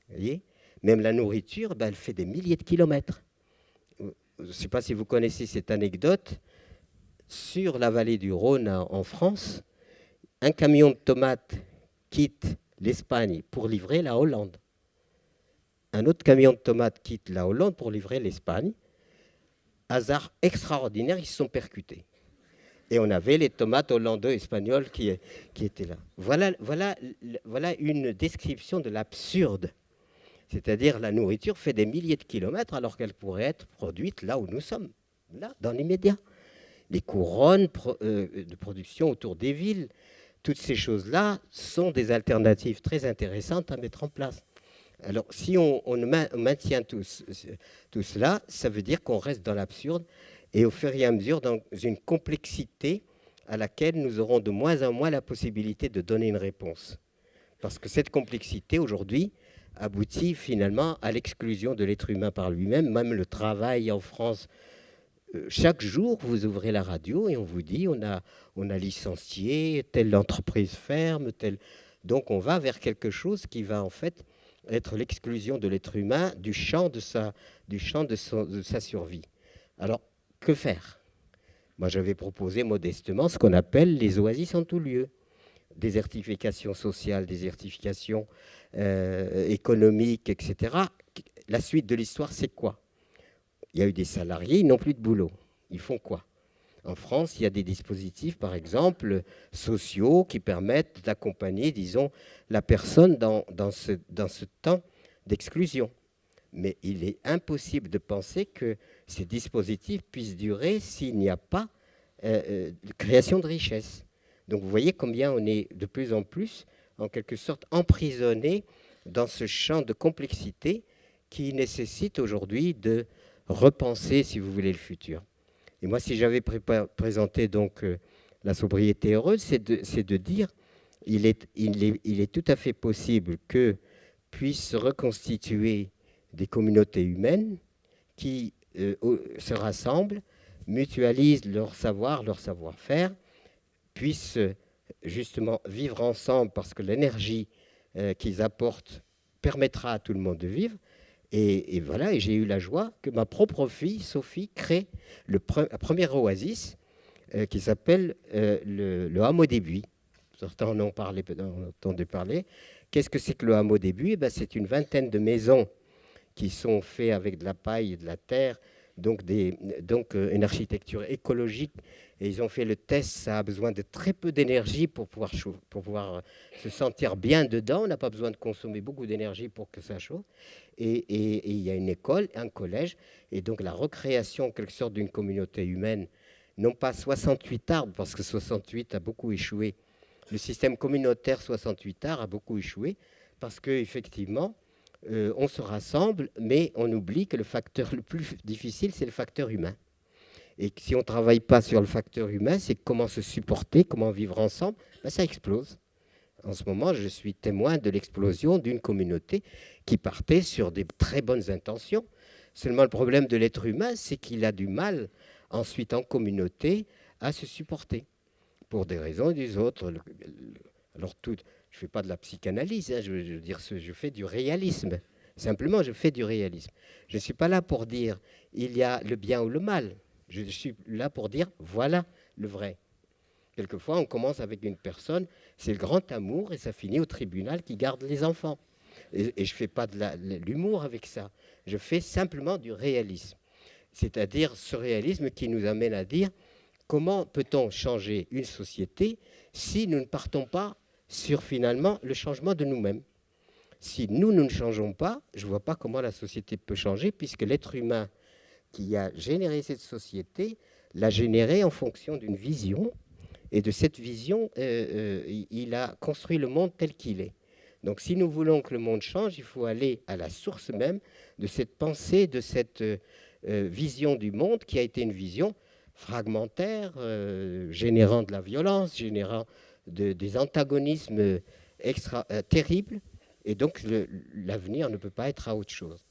Speaker 1: Vous voyez ? Même la nourriture, elle fait des milliers de kilomètres. Je ne sais pas si vous connaissez cette anecdote. Sur la vallée du Rhône, en France, un camion de tomates quitte l'Espagne pour livrer la Hollande. Un autre camion de tomates quitte la Hollande pour livrer l'Espagne. Hasard extraordinaire, ils se sont percutés. Et on avait les tomates hollandaises, espagnoles qui étaient là. Voilà une description de l'absurde. C'est-à-dire la nourriture fait des milliers de kilomètres alors qu'elle pourrait être produite là où nous sommes, là, dans l'immédiat. Les couronnes de production autour des villes, toutes ces choses-là sont des alternatives très intéressantes à mettre en place. Alors, si on maintient tout cela, ça veut dire qu'on reste dans l'absurde et au fur et à mesure dans une complexité à laquelle nous aurons de moins en moins la possibilité de donner une réponse. Parce que cette complexité, aujourd'hui, aboutit finalement à l'exclusion de l'être humain par lui-même. Même le travail en France, chaque jour, vous ouvrez la radio et on vous dit on a licencié, telle entreprise ferme, donc on va vers quelque chose qui va en fait être l'exclusion de l'être humain du champ de sa survie. Alors, que faire? Moi, j'avais proposé modestement ce qu'on appelle les oasis en tout lieu. Désertification sociale, désertification économique, etc. La suite de l'histoire, c'est quoi? Il y a eu des salariés, ils n'ont plus de boulot. Ils font quoi? En France, il y a des dispositifs, par exemple, sociaux qui permettent d'accompagner, disons, la personne dans ce temps d'exclusion. Mais il est impossible de penser que ces dispositifs puissent durer s'il n'y a pas de création de richesse. Donc vous voyez combien on est de plus en plus en quelque sorte emprisonnés dans ce champ de complexité qui nécessite aujourd'hui de repenser, si vous voulez, le futur. Et moi, si j'avais présenté donc la sobriété heureuse, c'est de dire il est tout à fait possible que puissent se reconstituer des communautés humaines qui se rassemblent, mutualisent leur savoir, leur savoir-faire, puissent justement vivre ensemble parce que l'énergie qu'ils apportent permettra à tout le monde de vivre. Et voilà, et j'ai eu la joie que ma propre fille, Sophie, crée la première oasis qui s'appelle le hameau des Buis. Certains en ont entendu parler. Qu'est-ce que c'est que le hameau des Buis? C'est une vingtaine de maisons qui sont faites avec de la paille et de la terre, donc une architecture écologique. Et ils ont fait le test, ça a besoin de très peu d'énergie pour pouvoir se sentir bien dedans. On n'a pas besoin de consommer beaucoup d'énergie pour que ça chauffe. Et il y a une école, un collège, et donc la recréation, en quelque sorte, d'une communauté humaine, non pas 68 arbres, parce que 68 a beaucoup échoué. Le système communautaire 68 arbres a beaucoup échoué, parce qu'effectivement, on se rassemble, mais on oublie que le facteur le plus difficile, c'est le facteur humain. Et si on ne travaille pas sur le facteur humain, c'est comment se supporter, comment vivre ensemble, ça explose. En ce moment, je suis témoin de l'explosion d'une communauté qui partait sur des très bonnes intentions. Seulement, le problème de l'être humain, c'est qu'il a du mal, ensuite en communauté, à se supporter, pour des raisons et des autres. Alors, je ne fais pas de la psychanalyse, je veux dire, je fais du réalisme. Simplement, je fais du réalisme. Je ne suis pas là pour dire il y a le bien ou le mal. Je suis là pour dire voilà le vrai. Quelquefois, on commence avec une personne, c'est le grand amour, et ça finit au tribunal qui garde les enfants. Et je ne fais pas de l'humour avec ça. Je fais simplement du réalisme. C'est-à-dire ce réalisme qui nous amène à dire comment peut-on changer une société si nous ne partons pas sur finalement le changement de nous-mêmes. Si nous ne changeons pas, je ne vois pas comment la société peut changer, puisque l'être humain qui a généré cette société l'a générée en fonction d'une vision. Et de cette vision, il a construit le monde tel qu'il est. Donc si nous voulons que le monde change, il faut aller à la source même de cette pensée, de cette vision du monde qui a été une vision fragmentaire, générant de la violence, générant des antagonismes terribles. Et donc l'avenir ne peut pas être à autre chose.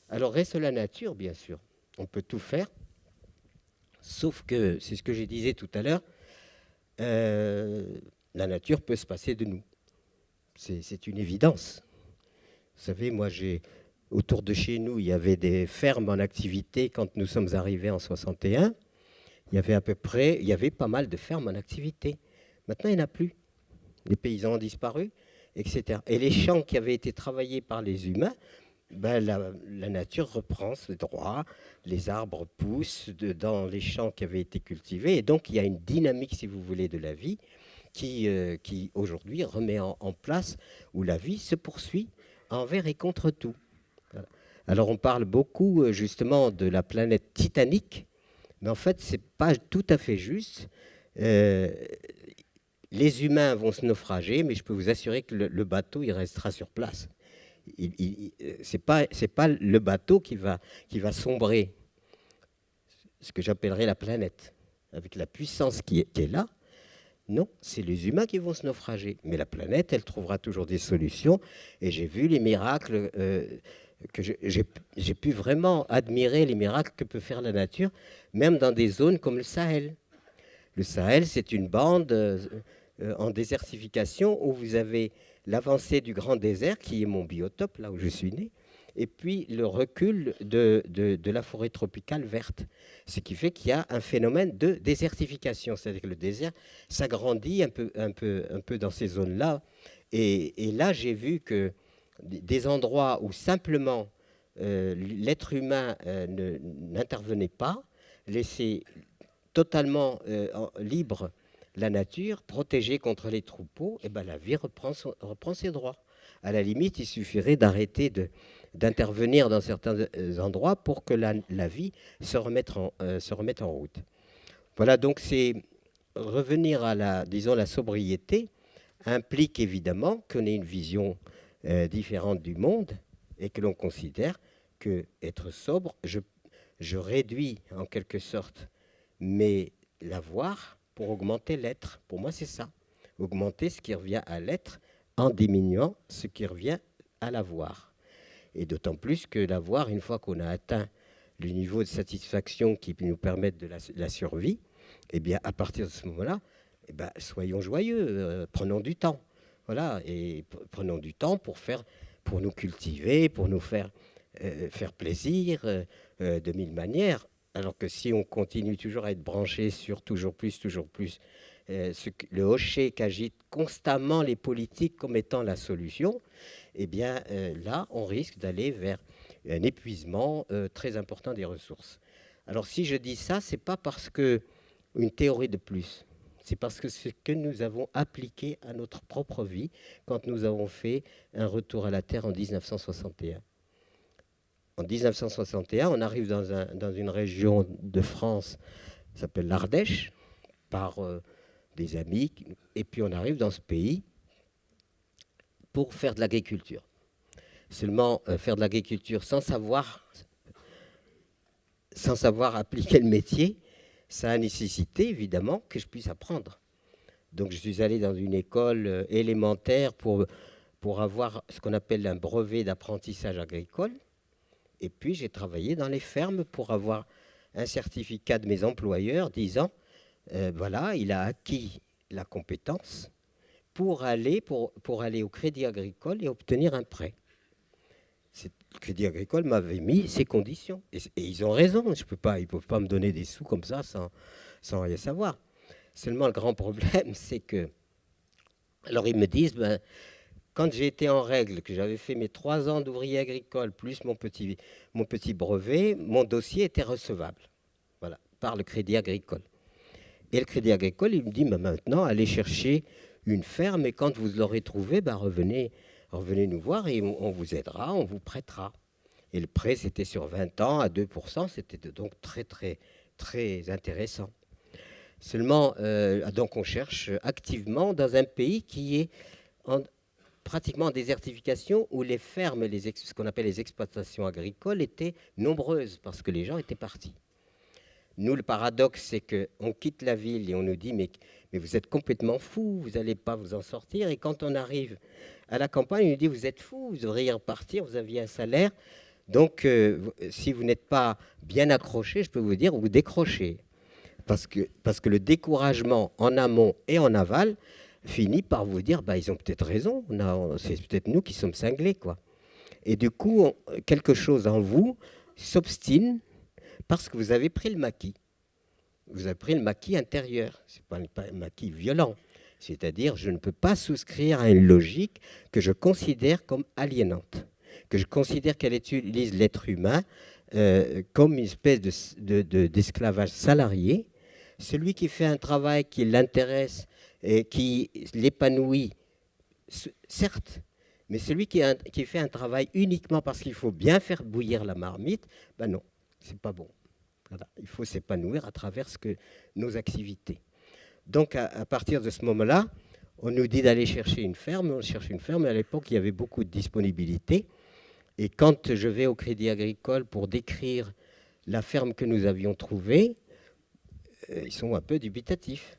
Speaker 1: Alors reste la nature, bien sûr. On peut tout faire, sauf que, c'est ce que je disais tout à l'heure, la nature peut se passer de nous. C'est une évidence. Vous savez, moi, autour de chez nous, il y avait des fermes en activité quand nous sommes arrivés en 61. Il y avait pas mal de fermes en activité. Maintenant, il n'y en a plus. Les paysans ont disparu, etc. Et les champs qui avaient été travaillés par les humains, la nature reprend ce droit, les arbres poussent dans les champs qui avaient été cultivés, et donc il y a une dynamique, si vous voulez, de la vie qui aujourd'hui remet en place, où la vie se poursuit envers et contre tout. Voilà. Alors on parle beaucoup justement de la planète Titanic, mais en fait c'est pas tout à fait juste. Les humains vont se naufrager, mais je peux vous assurer que le bateau il restera sur place. C'est pas le bateau qui va sombrer, ce que j'appellerais la planète, avec la puissance qui est là. Non, c'est les humains qui vont se naufrager. Mais la planète, elle trouvera toujours des solutions. Et j'ai vu les miracles, que j'ai pu vraiment admirer les miracles que peut faire la nature, même dans des zones comme le Sahel. Le Sahel, c'est une bande en désertification où vous avez l'avancée du grand désert, qui est mon biotope, là où je suis né, et puis le recul de la forêt tropicale verte. Ce qui fait qu'il y a un phénomène de désertification, c'est-à-dire que le désert s'agrandit un peu dans ces zones-là. Et là, j'ai vu que des endroits où simplement l'être humain n'intervenait pas, laissait totalement libre la nature, protégée contre les troupeaux, et la vie reprend ses droits. À la limite, il suffirait d'arrêter d'intervenir dans certains endroits pour que la vie se remette en route. Voilà, donc c'est revenir à la sobriété implique évidemment qu'on ait une vision différente du monde et que l'on considère que être sobre, je réduis en quelque sorte mais l'avoir pour augmenter l'être. Pour moi, c'est ça. Augmenter ce qui revient à l'être en diminuant ce qui revient à l'avoir. Et d'autant plus que l'avoir, une fois qu'on a atteint le niveau de satisfaction qui peut nous permettre de la survie, eh bien, à partir de ce moment-là, eh bien, soyons joyeux, prenons du temps. Voilà, et prenons du temps pour nous cultiver, pour nous faire plaisir de mille manières. Alors que si on continue toujours à être branché sur toujours plus, le hocher qu'agitent constamment les politiques comme étant la solution, eh bien là, on risque d'aller vers un épuisement très important des ressources. Alors si je dis ça, c'est pas parce que une théorie de plus, c'est parce que c'est ce que nous avons appliqué à notre propre vie quand nous avons fait un retour à la Terre en 1961. En 1961, on arrive dans une région de France qui s'appelle l'Ardèche, par des amis, et puis on arrive dans ce pays pour faire de l'agriculture. Seulement, faire de l'agriculture sans savoir appliquer le métier, ça a nécessité évidemment que je puisse apprendre. Donc je suis allé dans une école élémentaire pour avoir ce qu'on appelle un brevet d'apprentissage agricole. Et puis, j'ai travaillé dans les fermes pour avoir un certificat de mes employeurs disant, voilà, il a acquis la compétence pour aller au Crédit Agricole et obtenir un prêt. Le Crédit Agricole m'avait mis ces conditions. Et ils ont raison. Ils ne peuvent pas me donner des sous comme ça sans rien savoir. Seulement, le grand problème, c'est que... Alors, ils me disent... quand j'ai été en règle, que j'avais fait mes 3 ans d'ouvrier agricole, plus mon petit brevet, mon dossier était recevable, voilà, par le Crédit Agricole. Et le Crédit Agricole, il me dit, maintenant, allez chercher une ferme, et quand vous l'aurez trouvée, revenez nous voir, et on vous aidera, on vous prêtera. Et le prêt, c'était sur 20 ans, à 2%, c'était donc très, très, très intéressant. Seulement, donc on cherche activement dans un pays qui est... pratiquement en désertification, où les fermes, ce qu'on appelle les exploitations agricoles, étaient nombreuses parce que les gens étaient partis. Nous, le paradoxe, c'est qu'on quitte la ville et on nous dit mais vous êtes complètement fou, vous n'allez pas vous en sortir. Et quand on arrive à la campagne, on nous dit vous êtes fou, vous devriez repartir, vous aviez un salaire. Donc, si vous n'êtes pas bien accroché, je peux vous dire, vous décrochez. Parce que le découragement en amont et en aval finit par vous dire, ils ont peut-être raison, c'est peut-être nous qui sommes cinglés, quoi. Et du coup, quelque chose en vous s'obstine parce que vous avez pris le maquis. Vous avez pris le maquis intérieur, ce n'est pas un maquis violent. C'est-à-dire, je ne peux pas souscrire à une logique que je considère comme aliénante, que je considère qu'elle utilise l'être humain comme une espèce d'esclavage salarié. Celui qui fait un travail qui l'intéresse et qui l'épanouit, certes, mais celui qui fait un travail uniquement parce qu'il faut bien faire bouillir la marmite, non, c'est pas bon. Voilà. Il faut s'épanouir à travers nos activités. Donc, à partir de ce moment-là, on nous dit d'aller chercher une ferme. On cherche une ferme. À l'époque, il y avait beaucoup de disponibilité. Et quand je vais au Crédit Agricole pour décrire la ferme que nous avions trouvée, ils sont un peu dubitatifs.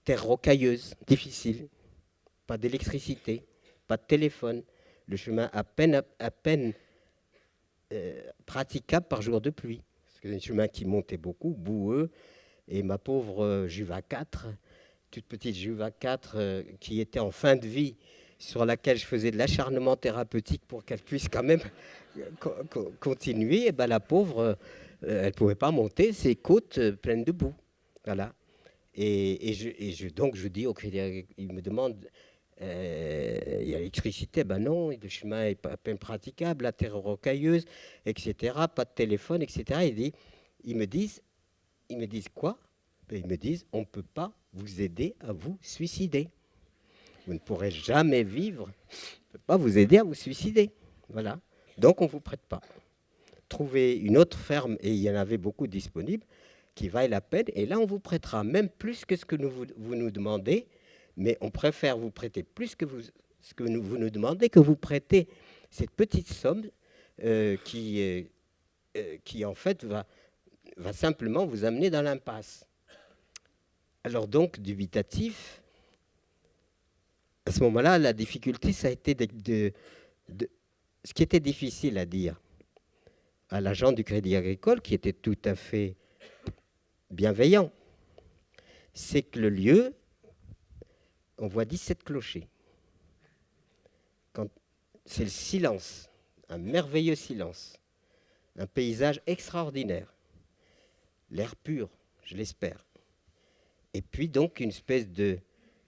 Speaker 1: Terre rocailleuse, difficile, pas d'électricité, pas de téléphone, le chemin à peine praticable par jour de pluie. C'est un chemin qui montait beaucoup, boueux, et ma pauvre Juva 4, toute petite Juva 4 qui était en fin de vie, sur laquelle je faisais de l'acharnement thérapeutique pour qu'elle puisse quand même continuer, et la pauvre, elle ne pouvait pas monter ses côtes pleines de boue. Voilà. Donc je dis au Crédit, il me demande, il y a l'électricité, non, le chemin est à peine praticable, la terre rocailleuse, etc., pas de téléphone, etc. Ils me disent quoi? Ils me disent, on ne peut pas vous aider à vous suicider. Vous ne pourrez jamais vivre, on ne peut pas vous aider à vous suicider. Voilà. Donc on ne vous prête pas. Trouvez une autre ferme, et il y en avait beaucoup disponibles, qui vaille la peine, et là on vous prêtera même plus que ce que vous nous demandez, mais on préfère vous prêter plus que ce que vous nous demandez, que vous prêtez cette petite somme qui en fait va simplement vous amener dans l'impasse. Alors donc, dubitatif, à ce moment-là, la difficulté, ça a été ce qui était difficile à dire à l'agent du Crédit Agricole, qui était tout à fait bienveillant, c'est que le lieu, on voit 17 clochers. C'est le silence, un merveilleux silence, un paysage extraordinaire, l'air pur, je l'espère. Et puis donc une espèce de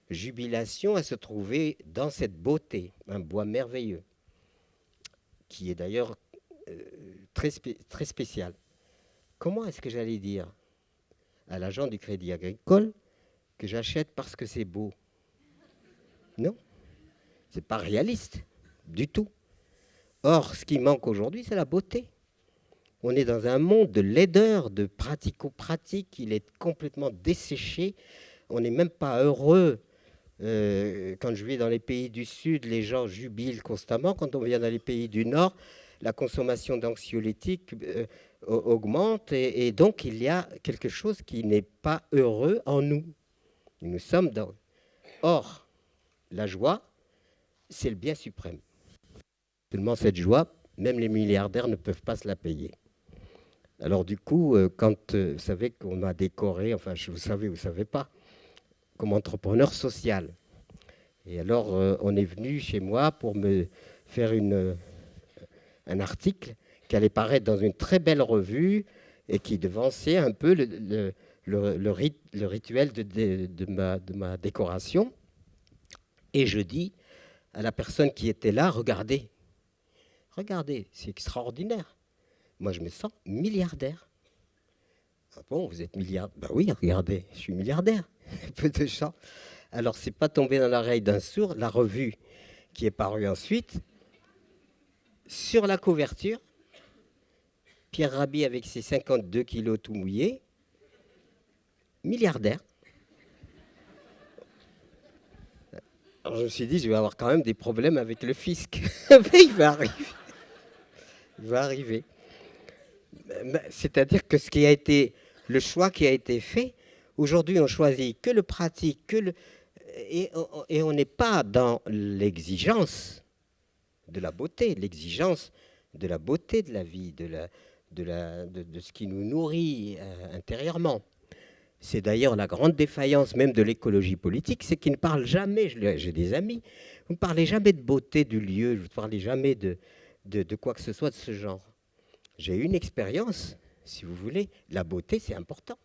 Speaker 1: jubilation à se trouver dans cette beauté, un bois merveilleux, qui est d'ailleurs très spécial. Comment est-ce que j'allais dire à l'agent du Crédit Agricole que j'achète parce que c'est beau? Non, c'est pas réaliste du tout. Or, ce qui manque aujourd'hui, c'est la beauté. On est dans un monde de laideur, de pratico-pratique. Il est complètement desséché. On n'est même pas heureux. Quand je vais dans les pays du Sud, les gens jubilent constamment. Quand on vient dans les pays du Nord, la consommation d'anxiolytiques augmente. Et donc, il y a quelque chose qui n'est pas heureux en nous. Nous sommes dans... Or, la joie, c'est le bien suprême. Seulement cette joie, même les milliardaires ne peuvent pas se la payer. Alors du coup, quand vous savez qu'on m'a décoré, enfin vous savez pas, comme entrepreneur social. Et alors on est venu chez moi pour me faire un article qui allait paraître dans une très belle revue et qui devançait un peu le rituel de ma décoration. Et je dis à la personne qui était là, regardez, c'est extraordinaire. Moi, je me sens milliardaire. Ah bon, vous êtes milliardaire? Ben oui, regardez, je suis milliardaire. Peu de chance. Alors, c'est pas tombé dans l'oreille d'un sourd. La revue qui est parue ensuite, sur la couverture, Pierre Rabhi avec ses 52 kilos tout mouillés, milliardaire. Alors, je me suis dit, je vais avoir quand même des problèmes avec le fisc. Mais il va arriver. Il va arriver. C'est-à-dire que ce qui a été, le choix qui a été fait, aujourd'hui on choisit que le pratique, et on n'est pas dans l'exigence de la beauté, l'exigence de la beauté de la vie, de ce qui nous nourrit intérieurement. C'est d'ailleurs la grande défaillance même de l'écologie politique, c'est qu'ils ne parlent jamais, j'ai des amis, vous ne parlez jamais de beauté du lieu, vous ne parlez jamais de quoi que ce soit de ce genre. J'ai eu une expérience, si vous voulez, la beauté c'est important,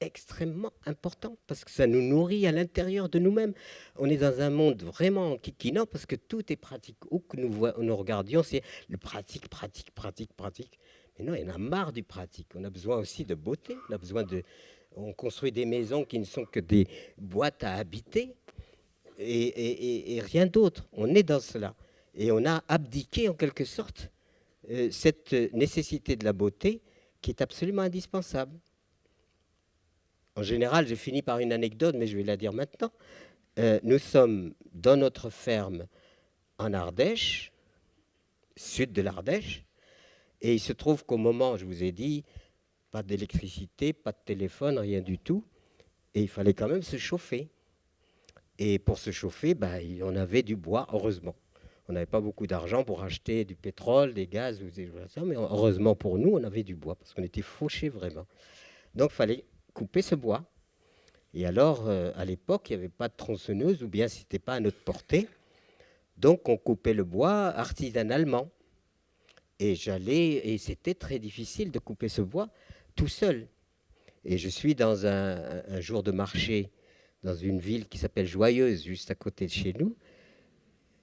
Speaker 1: extrêmement important, parce que ça nous nourrit à l'intérieur de nous-mêmes. On est dans un monde vraiment kikinant, parce que tout est pratique. Où que nous regardions, c'est le pratique. Mais non, il y en a marre du pratique. On a besoin aussi de beauté, on construit des maisons qui ne sont que des boîtes à habiter, et rien d'autre. On est dans cela. Et on a abdiqué en quelque sorte cette nécessité de la beauté qui est absolument indispensable. En général, je finis par une anecdote, mais je vais la dire maintenant. Nous sommes dans notre ferme en Ardèche, sud de l'Ardèche, et il se trouve qu'au moment, je vous ai dit, pas d'électricité, pas de téléphone, rien du tout, et il fallait quand même se chauffer. Et pour se chauffer, on avait du bois, heureusement. On n'avait pas beaucoup d'argent pour acheter du pétrole, des gaz, mais heureusement pour nous, on avait du bois, parce qu'on était fauchés vraiment. Donc, il fallait couper ce bois. Et alors, à l'époque, il n'y avait pas de tronçonneuse, ou bien ce n'était pas à notre portée. Donc, on coupait le bois artisanalement. Et c'était très difficile de couper ce bois tout seul. Et je suis dans un jour de marché, dans une ville qui s'appelle Joyeuse, juste à côté de chez nous.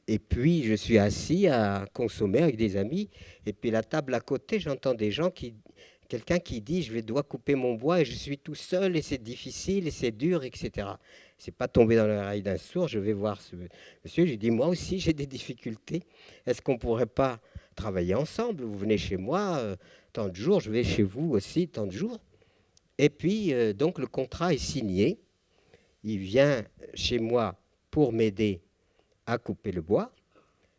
Speaker 1: Et puis, je suis assis à consommer avec des amis. Et puis, la table à côté, j'entends quelqu'un qui dit « je dois couper mon bois et je suis tout seul et c'est difficile et c'est dur, etc. » C'est pas tombé dans l'oreille d'un sourd. Je vais voir ce monsieur. J'ai dit « moi aussi, j'ai des difficultés. Est-ce qu'on ne pourrait pas travailler ensemble? Vous venez chez moi tant de jours, je vais chez vous aussi tant de jours. » Et puis, donc, le contrat est signé. il vient chez moi pour m'aider à couper le bois,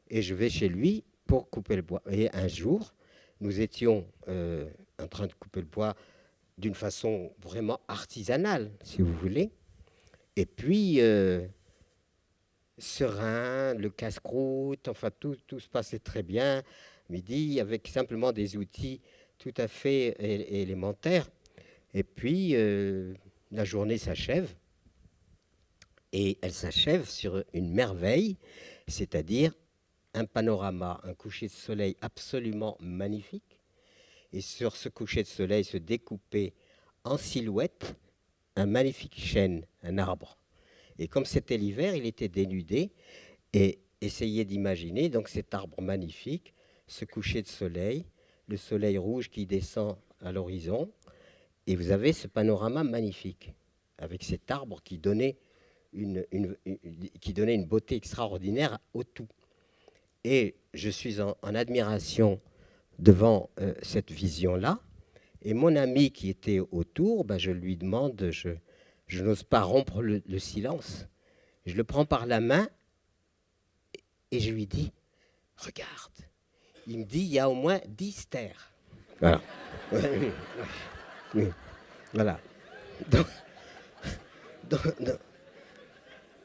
Speaker 1: et je vais chez lui pour couper le bois. Et un jour, nous étions en train de couper le bois d'une façon vraiment artisanale, si vous voulez. Et puis, serein, le casse-croûte, enfin, tout se passait très bien. Midi, avec simplement des outils tout à fait élémentaires. Et puis, la journée s'achève. Et elle s'achève sur une merveille, c'est-à-dire un panorama, un coucher de soleil absolument magnifique. Et sur ce coucher de soleil se découpait en silhouette un magnifique chêne, un arbre. Et comme c'était l'hiver, il était dénudé. Et essayez d'imaginer donc cet arbre magnifique, ce coucher de soleil, le soleil rouge qui descend à l'horizon. Et vous avez ce panorama magnifique, avec cet arbre qui donnait une beauté extraordinaire au tout. Et je suis en admiration devant cette vision-là. Et mon ami qui était autour, je lui demande, je n'ose pas rompre le silence. Je le prends par la main et je lui dis, regarde. Il me dit, il y a au moins 10 terres. Voilà. Oui. Voilà.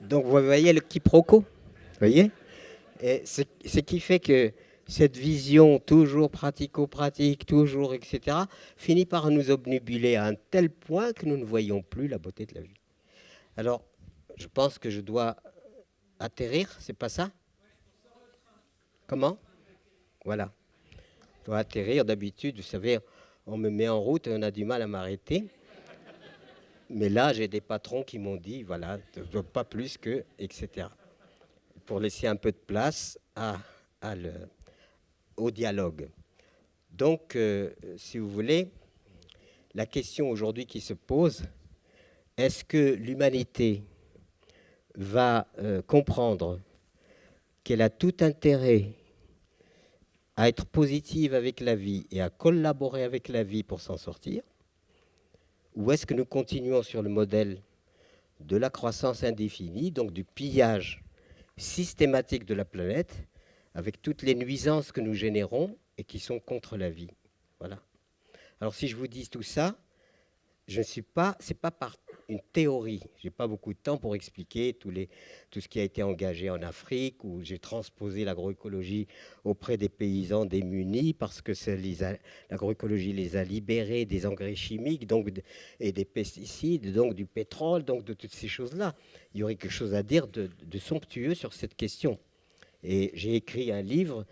Speaker 1: Donc, vous voyez le quiproquo, vous voyez, et ce qui fait que cette vision toujours pratico-pratique, toujours, etc., finit par nous obnubiler à un tel point que nous ne voyons plus la beauté de la vie. Alors, je pense que je dois atterrir, c'est pas ça? Comment? Voilà. Je dois atterrir. D'habitude, vous savez, on me met en route et on a du mal à m'arrêter. Mais là, j'ai des patrons qui m'ont dit, voilà, pas plus que, etc. Pour laisser un peu de place au dialogue. Donc, si vous voulez, la question aujourd'hui qui se pose, est-ce que l'humanité va comprendre qu'elle a tout intérêt à être positive avec la vie et à collaborer avec la vie pour s'en sortir? Ou est-ce que nous continuons sur le modèle de la croissance indéfinie, donc du pillage systématique de la planète, avec toutes les nuisances que nous générons et qui sont contre la vie? Voilà. Alors si je vous dis tout ça, c'est pas par une théorie. Je n'ai pas beaucoup de temps pour expliquer tout ce qui a été engagé en Afrique, où j'ai transposé l'agroécologie auprès des paysans démunis, parce que l'agroécologie les a libérés des engrais chimiques et des pesticides, donc du pétrole, donc de toutes ces choses-là. Il y aurait quelque chose à dire de somptueux sur cette question. Et j'ai écrit un livre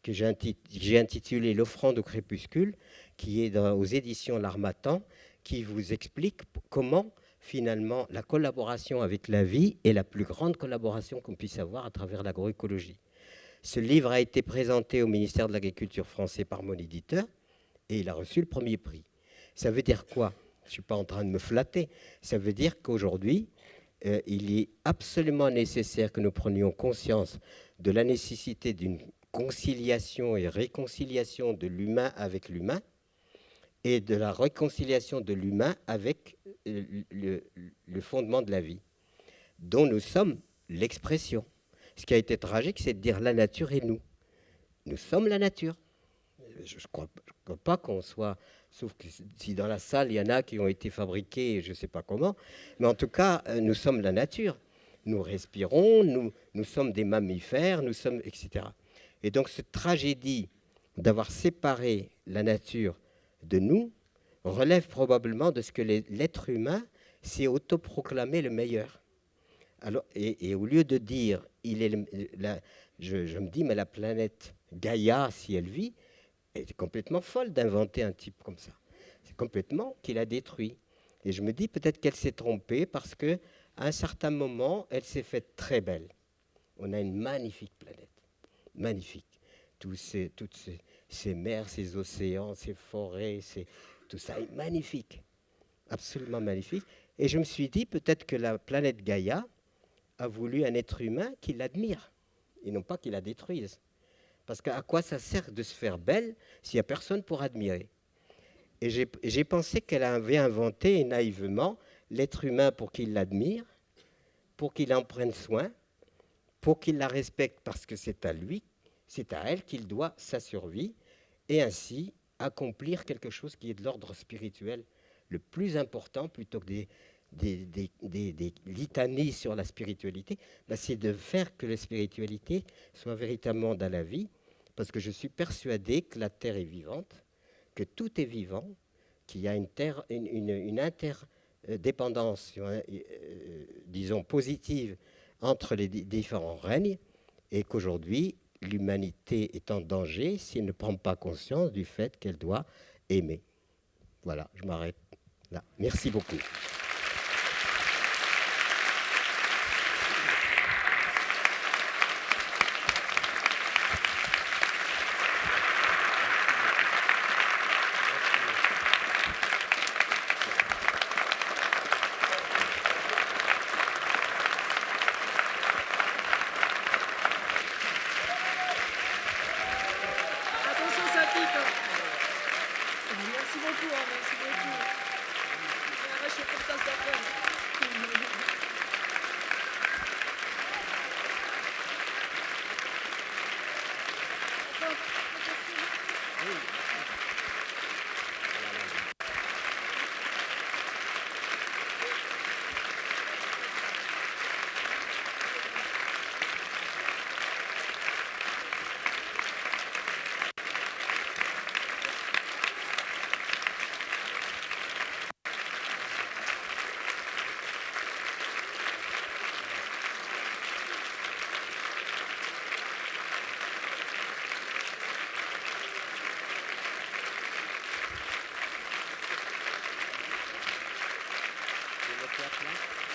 Speaker 1: que j'ai intitulé « L'offrande au crépuscule », qui est aux éditions L'Harmattan, qui vous explique comment, finalement, la collaboration avec la vie est la plus grande collaboration qu'on puisse avoir à travers l'agroécologie. Ce livre a été présenté au ministère de l'Agriculture français par mon éditeur et il a reçu le premier prix. Ça veut dire quoi? Je ne suis pas en train de me flatter. Ça veut dire qu'aujourd'hui, il est absolument nécessaire que nous prenions conscience de la nécessité d'une conciliation et réconciliation de l'humain avec l'humain, et de la réconciliation de l'humain avec le fondement de la vie, dont nous sommes l'expression. Ce qui a été tragique, c'est de dire la nature et nous. Nous sommes la nature. Je ne crois pas qu'on soit, sauf que si dans la salle, il y en a qui ont été fabriqués, je ne sais pas comment, mais en tout cas, nous sommes la nature. Nous respirons, nous sommes des mammifères, nous sommes, etc. Et donc, cette tragédie d'avoir séparé la nature de nous relève probablement de ce que l'être humain s'est autoproclamé le meilleur. Alors, et au lieu de dire, je me dis, mais la planète Gaïa, si elle vit, est complètement folle d'inventer un type comme ça. C'est complètement qu'il a détruit. Et je me dis, peut-être qu'elle s'est trompée parce qu'à un certain moment, elle s'est faite très belle. On a une magnifique planète, magnifique. Toutes ces mers, ces océans, ces forêts, tout ça est magnifique, absolument magnifique. Et je me suis dit, peut-être que la planète Gaïa a voulu un être humain qui l'admire, et non pas qu'il la détruise. Parce qu'à quoi ça sert de se faire belle s'il n'y a personne pour admirer? Et j'ai pensé qu'elle avait inventé naïvement l'être humain pour qu'il l'admire, pour qu'il en prenne soin, pour qu'il la respecte parce que c'est à lui, c'est à elle qu'il doit sa survie, et ainsi accomplir quelque chose qui est de l'ordre spirituel le plus important, plutôt que des litanies sur la spiritualité, c'est de faire que la spiritualité soit véritablement dans la vie, parce que je suis persuadé que la Terre est vivante, que tout est vivant, qu'il y a une interdépendance, disons, positive entre les différents règnes, et qu'aujourd'hui, l'humanité est en danger s'il ne prend pas conscience du fait qu'elle doit aimer. Voilà, je m'arrête là. Merci beaucoup.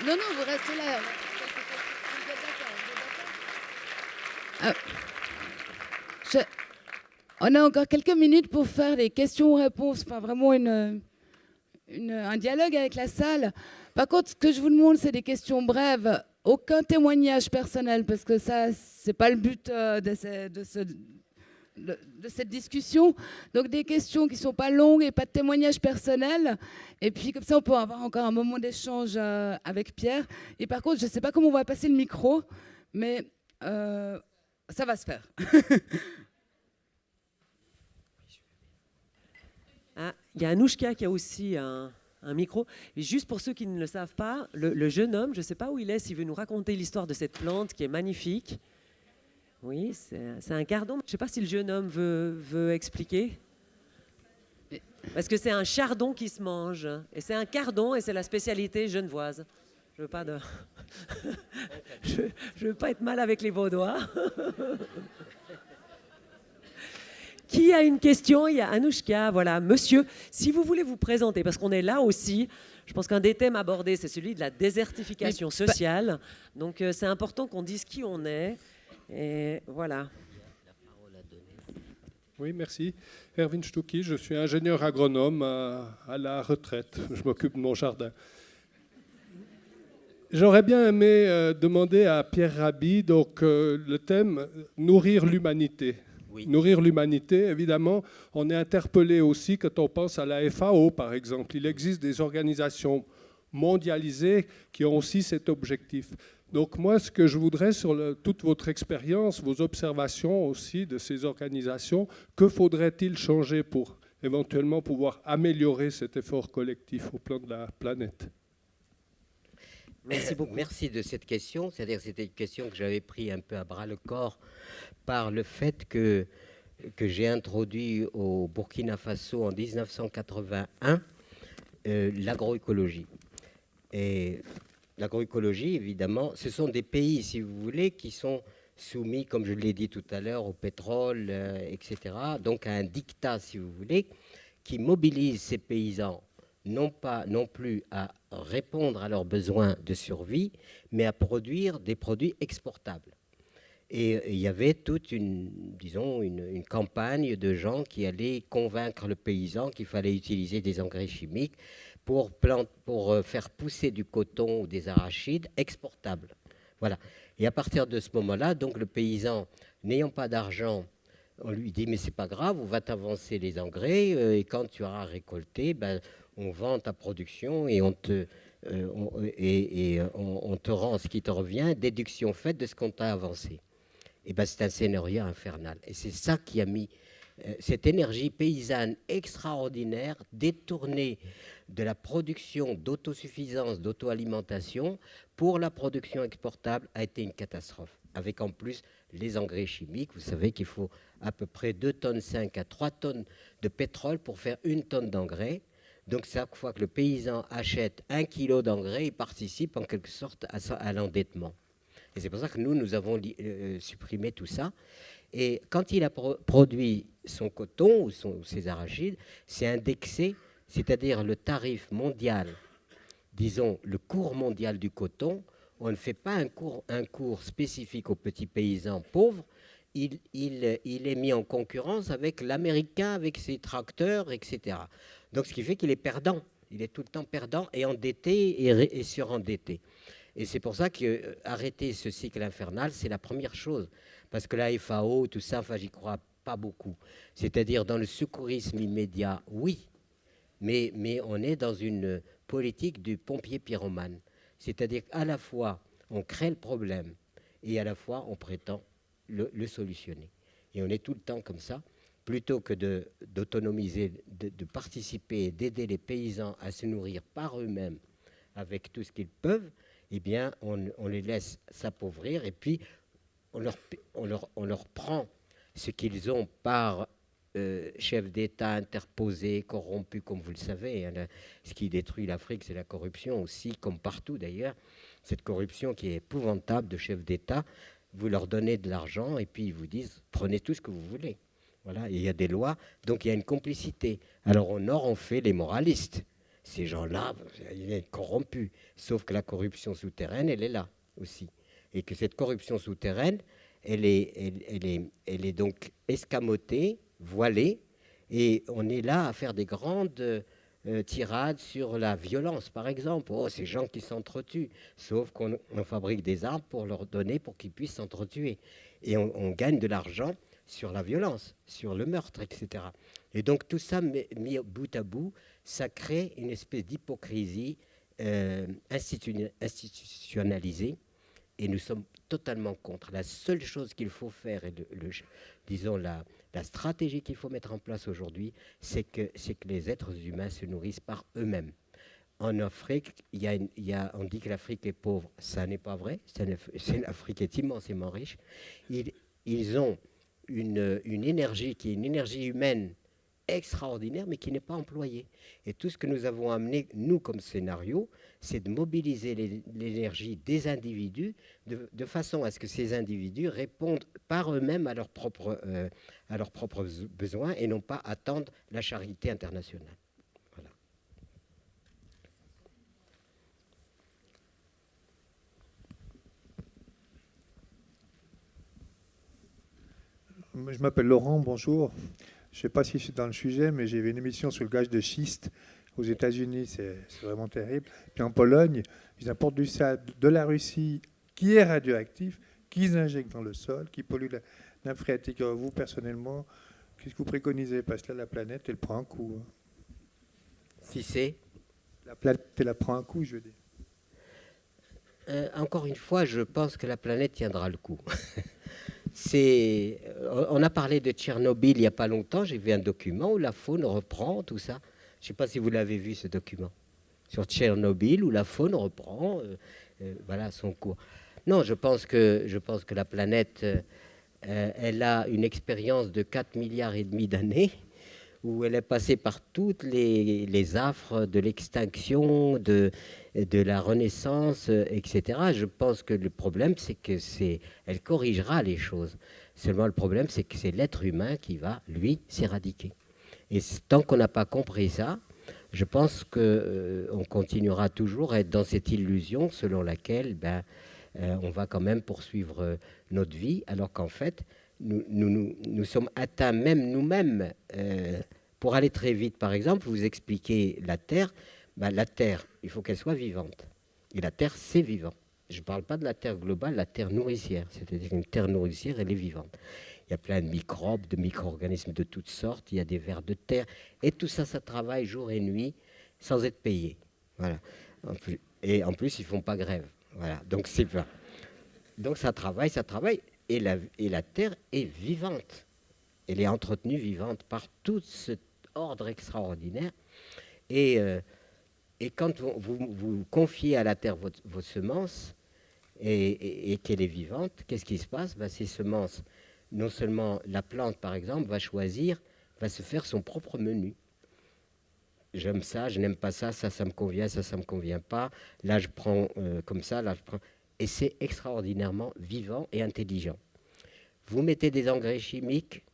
Speaker 3: Non, non, vous restez là. On a encore quelques minutes pour faire des questions-réponses, enfin vraiment un dialogue avec la salle. Par contre, ce que je vous demande, c'est des questions brèves, aucun témoignage personnel, parce que ça, c'est pas le but de cette discussion. Donc des questions qui ne sont pas longues et pas de témoignages personnels. Et puis comme ça, on peut avoir encore un moment d'échange avec Pierre. Et par contre, je ne sais pas comment on va passer le micro, mais ça va se faire.
Speaker 4: Il y a Anouchka qui a aussi un micro. Et juste pour ceux qui ne le savent pas, le jeune homme, je ne sais pas où il est, s'il veut nous raconter l'histoire de cette plante qui est magnifique. Oui, c'est un cardon. Je ne sais pas si le jeune homme veut expliquer. Parce que c'est un chardon qui se mange. Et c'est un cardon et c'est la spécialité genevoise. Je ne veux pas être mal avec les Vaudois. Qui a une question? Il y a Anouchka. Voilà, monsieur, si vous voulez vous présenter, parce qu'on est là aussi, je pense qu'un des thèmes abordés, c'est celui de la désertification sociale. Donc, c'est important qu'on dise qui on est. Et voilà.
Speaker 5: Oui, merci. Erwin Stucki, je suis ingénieur agronome à la retraite. Je m'occupe de mon jardin. J'aurais bien aimé demander à Pierre Rabhi, donc le thème « Nourrir l'humanité ». Oui. Nourrir l'humanité, évidemment, on est interpellé aussi quand on pense à la FAO, par exemple. Il existe des organisations mondialisées qui ont aussi cet objectif. Donc moi, ce que je voudrais, sur toute votre expérience, vos observations aussi de ces organisations, que faudrait-il changer pour éventuellement pouvoir améliorer cet effort collectif au plan de la planète?
Speaker 1: Merci beaucoup. Merci de cette question. C'est-à-dire que c'était une question que j'avais pris un peu à bras le corps par le fait que j'ai introduit au Burkina Faso en 1981 l'agroécologie. Et l'agroécologie, évidemment, ce sont des pays, si vous voulez, qui sont soumis, comme je l'ai dit tout à l'heure, au pétrole, etc. Donc à un diktat, si vous voulez, qui mobilise ces paysans non plus à répondre à leurs besoins de survie, mais à produire des produits exportables. Et il y avait toute une campagne de gens qui allaient convaincre le paysan qu'il fallait utiliser des engrais chimiques pour faire pousser du coton ou des arachides exportables. Voilà. Et à partir de ce moment-là, donc le paysan, n'ayant pas d'argent, on lui dit « mais c'est pas grave, on va t'avancer les engrais et quand tu auras récolté, on vend ta production et on te on te rend ce qui te revient, déduction faite de ce qu'on t'a avancé. Et ben, c'est un scénario infernal. Et c'est ça qui a mis cette énergie paysanne extraordinaire, détournée de la production d'autosuffisance, d'auto-alimentation, pour la production exportable, a été une catastrophe. Avec en plus les engrais chimiques. Vous savez qu'il faut à peu près 2,5 tonnes à 3 tonnes de pétrole pour faire 1 tonne d'engrais. Donc, chaque fois que le paysan achète 1 kilo d'engrais, il participe en quelque sorte à l'endettement. Et c'est pour ça que nous avons supprimé tout ça. Et quand il a produit son coton ou ses arachides, c'est indexé, c'est-à-dire le tarif mondial, disons le cours mondial du coton. On ne fait pas un cours spécifique aux petits paysans pauvres. Il est mis en concurrence avec l'américain, avec ses tracteurs, etc. Donc, ce qui fait qu'il est perdant. Il est tout le temps perdant et endetté et surendetté. Et c'est pour ça qu'arrêter ce cycle infernal, c'est la première chose. Parce que la FAO, tout ça, enfin, j'y crois pas beaucoup. C'est-à-dire, dans le secourisme immédiat, oui. Mais on est dans une politique du pompier pyromane. C'est-à-dire qu'à la fois, on crée le problème et à la fois, on prétend le solutionner. Et on est tout le temps comme ça. Plutôt que d'autonomiser, de participer, d'aider les paysans à se nourrir par eux-mêmes avec tout ce qu'ils peuvent, eh bien, on les laisse s'appauvrir et puis on leur prend ce qu'ils ont par chef d'État interposé, corrompu, comme vous le savez. Hein, ce qui détruit l'Afrique, c'est la corruption aussi, comme partout d'ailleurs. Cette corruption qui est épouvantable de chefs d'État, vous leur donnez de l'argent et puis ils vous disent « prenez tout ce que vous voulez ». Voilà, et il y a des lois, donc il y a une complicité. Alors au Nord, on fait les moralistes. Ces gens-là, ils sont corrompus. Sauf que la corruption souterraine, elle est là aussi. Et que cette corruption souterraine, elle est donc escamotée, voilée, et on est là à faire des grandes tirades sur la violence, par exemple. Oh, ces gens qui s'entretuent. Sauf qu'on fabrique des armes pour leur donner, pour qu'ils puissent s'entretuer. Et on gagne de l'argent sur la violence, sur le meurtre, etc. Et donc tout ça mis bout à bout, ça crée une espèce d'hypocrisie institutionnalisée, et nous sommes totalement contre. La seule chose qu'il faut faire, et disons la stratégie qu'il faut mettre en place aujourd'hui, c'est que les êtres humains se nourrissent par eux-mêmes. En Afrique, on dit que l'Afrique est pauvre. Ça n'est pas vrai. L'Afrique est immensément riche. Ils ont une énergie qui est une énergie humaine extraordinaire, mais qui n'est pas employée. Et tout ce que nous avons amené, nous, comme scénario, c'est de mobiliser l'énergie des individus de façon à ce que ces individus répondent par eux-mêmes à leurs propres besoins et non pas attendre la charité internationale. Voilà.
Speaker 6: Je m'appelle Laurent, bonjour. Je ne sais pas si c'est dans le sujet, mais j'ai vu une émission sur le gaz de schiste aux États-Unis, c'est vraiment terrible. Puis en Pologne, ils importent du sable de la Russie qui est radioactif, qu'ils injectent dans le sol, qui pollue la nappe phréatique. Vous, personnellement, qu'est-ce que vous préconisez? Parce que là, la planète, elle prend un coup. Hein.
Speaker 1: Si c'est
Speaker 6: La planète, elle prend un coup, je veux dire.
Speaker 1: Encore une fois, je pense que la planète tiendra le coup. On a parlé de Tchernobyl il n'y a pas longtemps. J'ai vu un document où la faune reprend tout ça. Je ne sais pas si vous l'avez vu, ce document, sur Tchernobyl, où la faune reprend voilà, son cours. Non, je pense que la planète, elle a une expérience de 4,5 milliards d'années, où elle est passée par toutes les affres de l'extinction, de la renaissance, etc. Je pense que le problème, c'est qu'elle corrigera les choses. Seulement, le problème, c'est que c'est l'être humain qui va, lui, s'éradiquer. Et tant qu'on n'a pas compris ça, je pense qu'on continuera toujours à être dans cette illusion selon laquelle on va quand même poursuivre notre vie, alors qu'en fait, nous sommes atteints même nous-mêmes. Pour aller très vite, par exemple, vous expliquez la Terre. La Terre, il faut qu'elle soit vivante. Et la Terre, c'est vivant. Je ne parle pas de la Terre globale, la Terre nourricière. C'est-à-dire qu'une Terre nourricière, elle est vivante. Il y a plein de microbes, de micro-organismes de toutes sortes. Il y a des vers de terre. Et tout ça, ça travaille jour et nuit sans être payé. Voilà. Et en plus, ils ne font pas grève. Voilà. Donc, donc ça travaille. Et la Terre est vivante. Elle est entretenue vivante par tout cet ordre extraordinaire. Et quand vous confiez à la Terre vos semences et qu'elle est vivante, qu'est-ce qui se passe? Ces semences, non seulement la plante, par exemple, va se faire son propre menu. J'aime ça, je n'aime pas ça, ça me convient, ça me convient pas. Là, je prends comme ça, là, je prends... Et c'est extraordinairement vivant et intelligent. Vous mettez des engrais chimiques,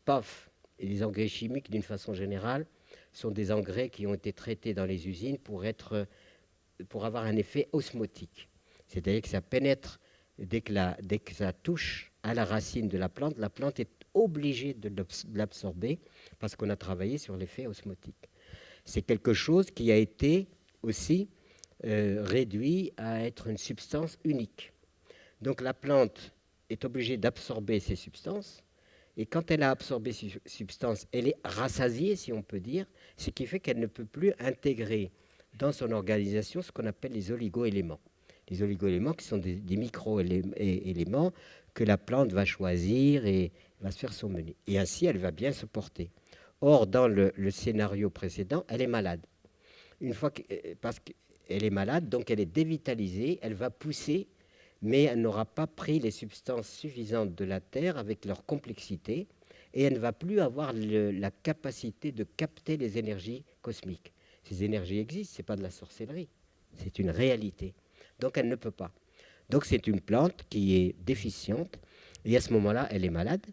Speaker 1: paf. Et les engrais chimiques, d'une façon générale, sont des engrais qui ont été traités dans les usines pour avoir un effet osmotique. C'est-à-dire que ça pénètre, dès que ça touche à la racine de la plante est obligée de l'absorber parce qu'on a travaillé sur l'effet osmotique. C'est quelque chose qui a été aussi réduit à être une substance unique. Donc la plante est obligée d'absorber ces substances, et quand elle a absorbé ces substances, elle est rassasiée, si on peut dire, ce qui fait qu'elle ne peut plus intégrer dans son organisation ce qu'on appelle les oligo-éléments. Les oligo-éléments qui sont des micro-éléments que la plante va choisir et va se faire son menu. Et ainsi, elle va bien se porter. Or, dans le scénario précédent, elle est malade. Parce qu'elle est malade, donc elle est dévitalisée, elle va pousser, mais elle n'aura pas pris les substances suffisantes de la Terre avec leur complexité, et elle ne va plus avoir la capacité de capter les énergies cosmiques. Ces énergies existent, ce n'est pas de la sorcellerie, c'est une réalité. Donc elle ne peut pas. Donc c'est une plante qui est déficiente, et à ce moment-là, elle est malade.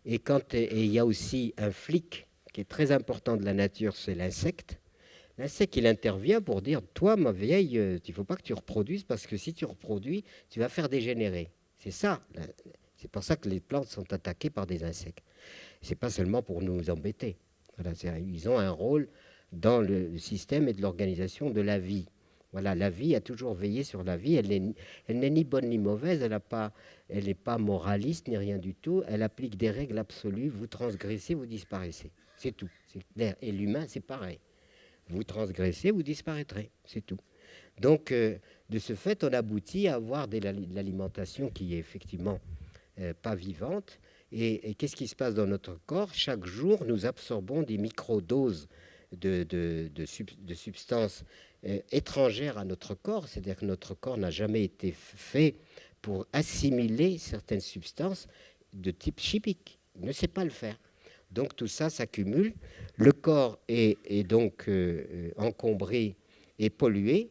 Speaker 1: Et il y a aussi un flic qui est très important de la nature, c'est l'insecte. L'insecte, il intervient pour dire, toi, ma vieille, il ne faut pas que tu reproduises, parce que si tu reproduis, tu vas faire dégénérer. C'est ça. C'est pour ça que les plantes sont attaquées par des insectes. Ce n'est pas seulement pour nous embêter. Voilà, ils ont un rôle dans le système et de l'organisation de la vie. Voilà, la vie a toujours veillé sur la vie. Elle n'est ni bonne ni mauvaise. Elle n'est pas moraliste ni rien du tout. Elle applique des règles absolues. Vous transgressez, vous disparaissez. C'est tout. C'est clair. Et l'humain, c'est pareil. Vous transgressez, vous disparaîtrez. C'est tout. Donc, de ce fait, on aboutit à avoir de l'alimentation qui est effectivement pas vivante. Et qu'est-ce qui se passe dans notre corps? Chaque jour, nous absorbons des microdoses de substances étrangères à notre corps. C'est-à-dire que notre corps n'a jamais été fait pour assimiler certaines substances de type chimique. Il ne sait pas le faire. Donc tout ça s'accumule. Le corps est donc encombré et pollué.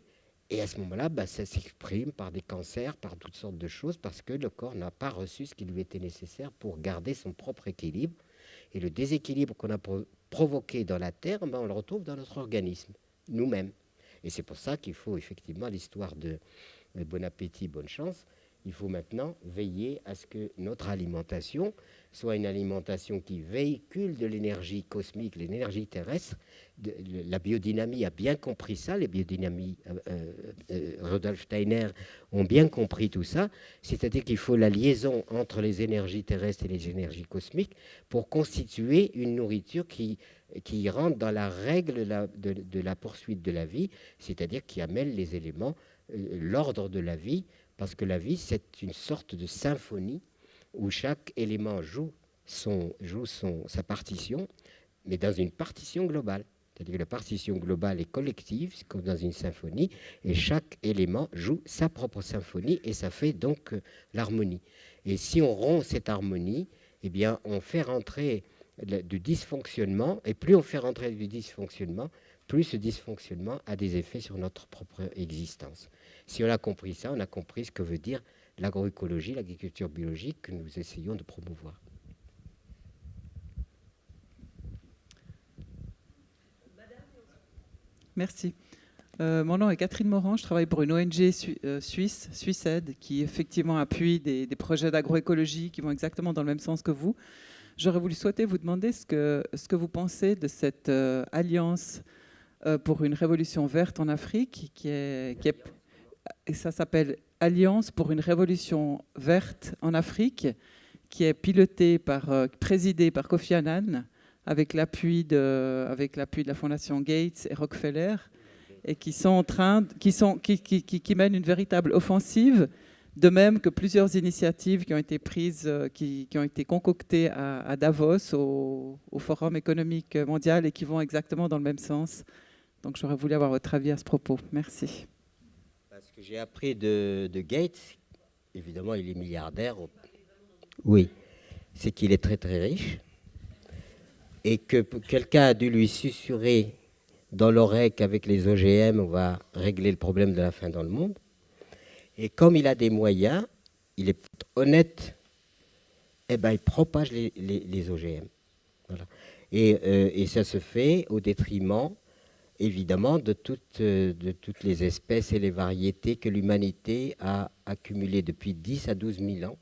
Speaker 1: Et à ce moment-là, ça s'exprime par des cancers, par toutes sortes de choses, parce que le corps n'a pas reçu ce qui lui était nécessaire pour garder son propre équilibre. Et le déséquilibre qu'on a provoqué dans la Terre, on le retrouve dans notre organisme, nous-mêmes. Et c'est pour ça qu'il faut effectivement, l'histoire de bon appétit, bonne chance, il faut maintenant veiller à ce que notre alimentation soit une alimentation qui véhicule de l'énergie cosmique, l'énergie terrestre. La biodynamie a bien compris ça, les biodynamies, Rudolf Steiner ont bien compris tout ça, c'est-à-dire qu'il faut la liaison entre les énergies terrestres et les énergies cosmiques pour constituer une nourriture qui rentre dans la règle de la poursuite de la vie, c'est-à-dire qui amène les éléments, l'ordre de la vie, parce que la vie, c'est une sorte de symphonie où chaque élément joue sa partition, mais dans une partition globale. C'est-à-dire que la partition globale est collective, c'est comme dans une symphonie, et chaque élément joue sa propre symphonie, et ça fait donc l'harmonie. Et si on rompt cette harmonie, eh bien, on fait rentrer du dysfonctionnement, et plus on fait rentrer du dysfonctionnement, plus ce dysfonctionnement a des effets sur notre propre existence. Si on a compris ça, on a compris ce que veut dire l'agroécologie, l'agriculture biologique que nous essayons de promouvoir.
Speaker 7: Merci. Mon nom est Catherine Morand, je travaille pour une ONG suisse, SwissAid, qui effectivement appuie des projets d'agroécologie qui vont exactement dans le même sens que vous. J'aurais souhaité vous demander ce que vous pensez de cette alliance pour une révolution verte en Afrique, et ça s'appelle Alliance pour une révolution verte en Afrique, qui est présidée par Kofi Annan, avec l'appui de la Fondation Gates et Rockefeller. et qui sont en train, qui mènent une véritable offensive, de même que plusieurs initiatives qui ont été prises, qui ont été concoctées à Davos, au Forum économique mondial, et qui vont exactement dans le même sens. Donc j'aurais voulu avoir votre avis à ce propos. Merci.
Speaker 1: Ce que j'ai appris de Gates, évidemment il est milliardaire, oui, c'est qu'il est très très riche, et que quelqu'un a dû lui susurrer dans l'oreille qu'avec les OGM, on va régler le problème de la faim dans le monde. Et comme il a des moyens, il est honnête, eh ben, il propage les OGM. Voilà. Et ça se fait au détriment, évidemment, de toutes les espèces et les variétés que l'humanité a accumulées depuis 10 à 12 000 ans,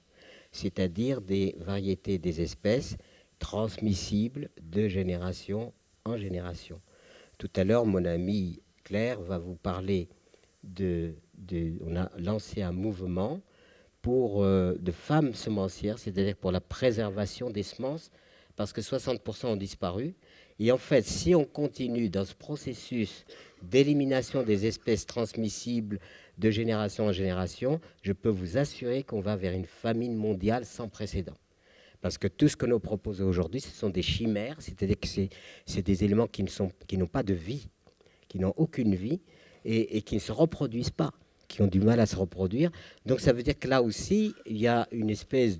Speaker 1: c'est-à-dire des variétés des espèces transmissibles de génération en génération. Tout à l'heure, mon ami Claire va vous parler on a lancé un mouvement de femmes semencières, c'est-à-dire pour la préservation des semences, parce que 60% ont disparu. Et en fait, si on continue dans ce processus d'élimination des espèces transmissibles de génération en génération, je peux vous assurer qu'on va vers une famine mondiale sans précédent. Parce que tout ce que nous proposons aujourd'hui, ce sont des chimères, c'est-à-dire que c'est des éléments qui n'ont pas de vie, qui n'ont aucune vie et qui ne se reproduisent pas, qui ont du mal à se reproduire. Donc ça veut dire que là aussi, il y a une espèce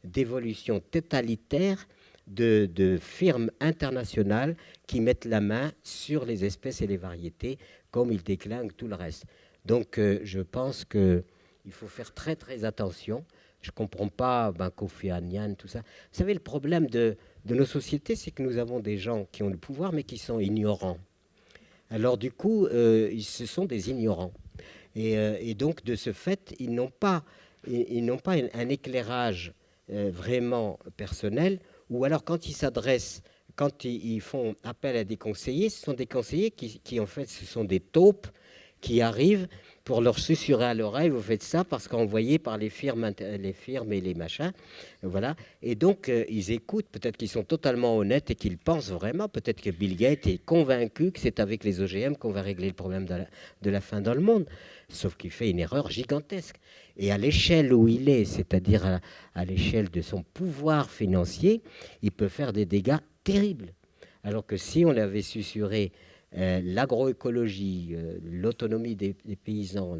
Speaker 1: d'évolution totalitaire de firmes internationales qui mettent la main sur les espèces et les variétés, comme ils déclinquent tout le reste. Donc je pense qu'il faut faire très très attention. Je ne comprends pas Kofi Annan, tout ça. Vous savez, le problème de nos sociétés, c'est que nous avons des gens qui ont le pouvoir, mais qui sont ignorants. Alors du coup, ce sont des ignorants. Et donc, de ce fait, ils n'ont pas un éclairage vraiment personnel, ou alors quand ils font appel à des conseillers, ce sont des conseillers qui en fait, ce sont des taupes qui arrivent pour leur susurrer à l'oreille, vous faites ça parce qu'envoyé par les firmes et les machins, voilà. Et donc, ils écoutent, peut-être qu'ils sont totalement honnêtes et qu'ils pensent vraiment, peut-être que Bill Gates est convaincu que c'est avec les OGM qu'on va régler le problème de la faim dans le monde, sauf qu'il fait une erreur gigantesque. Et à l'échelle où il est, c'est-à-dire à l'échelle de son pouvoir financier, il peut faire des dégâts terribles. Alors que si on l'avait susurré l'agroécologie, l'autonomie des paysans,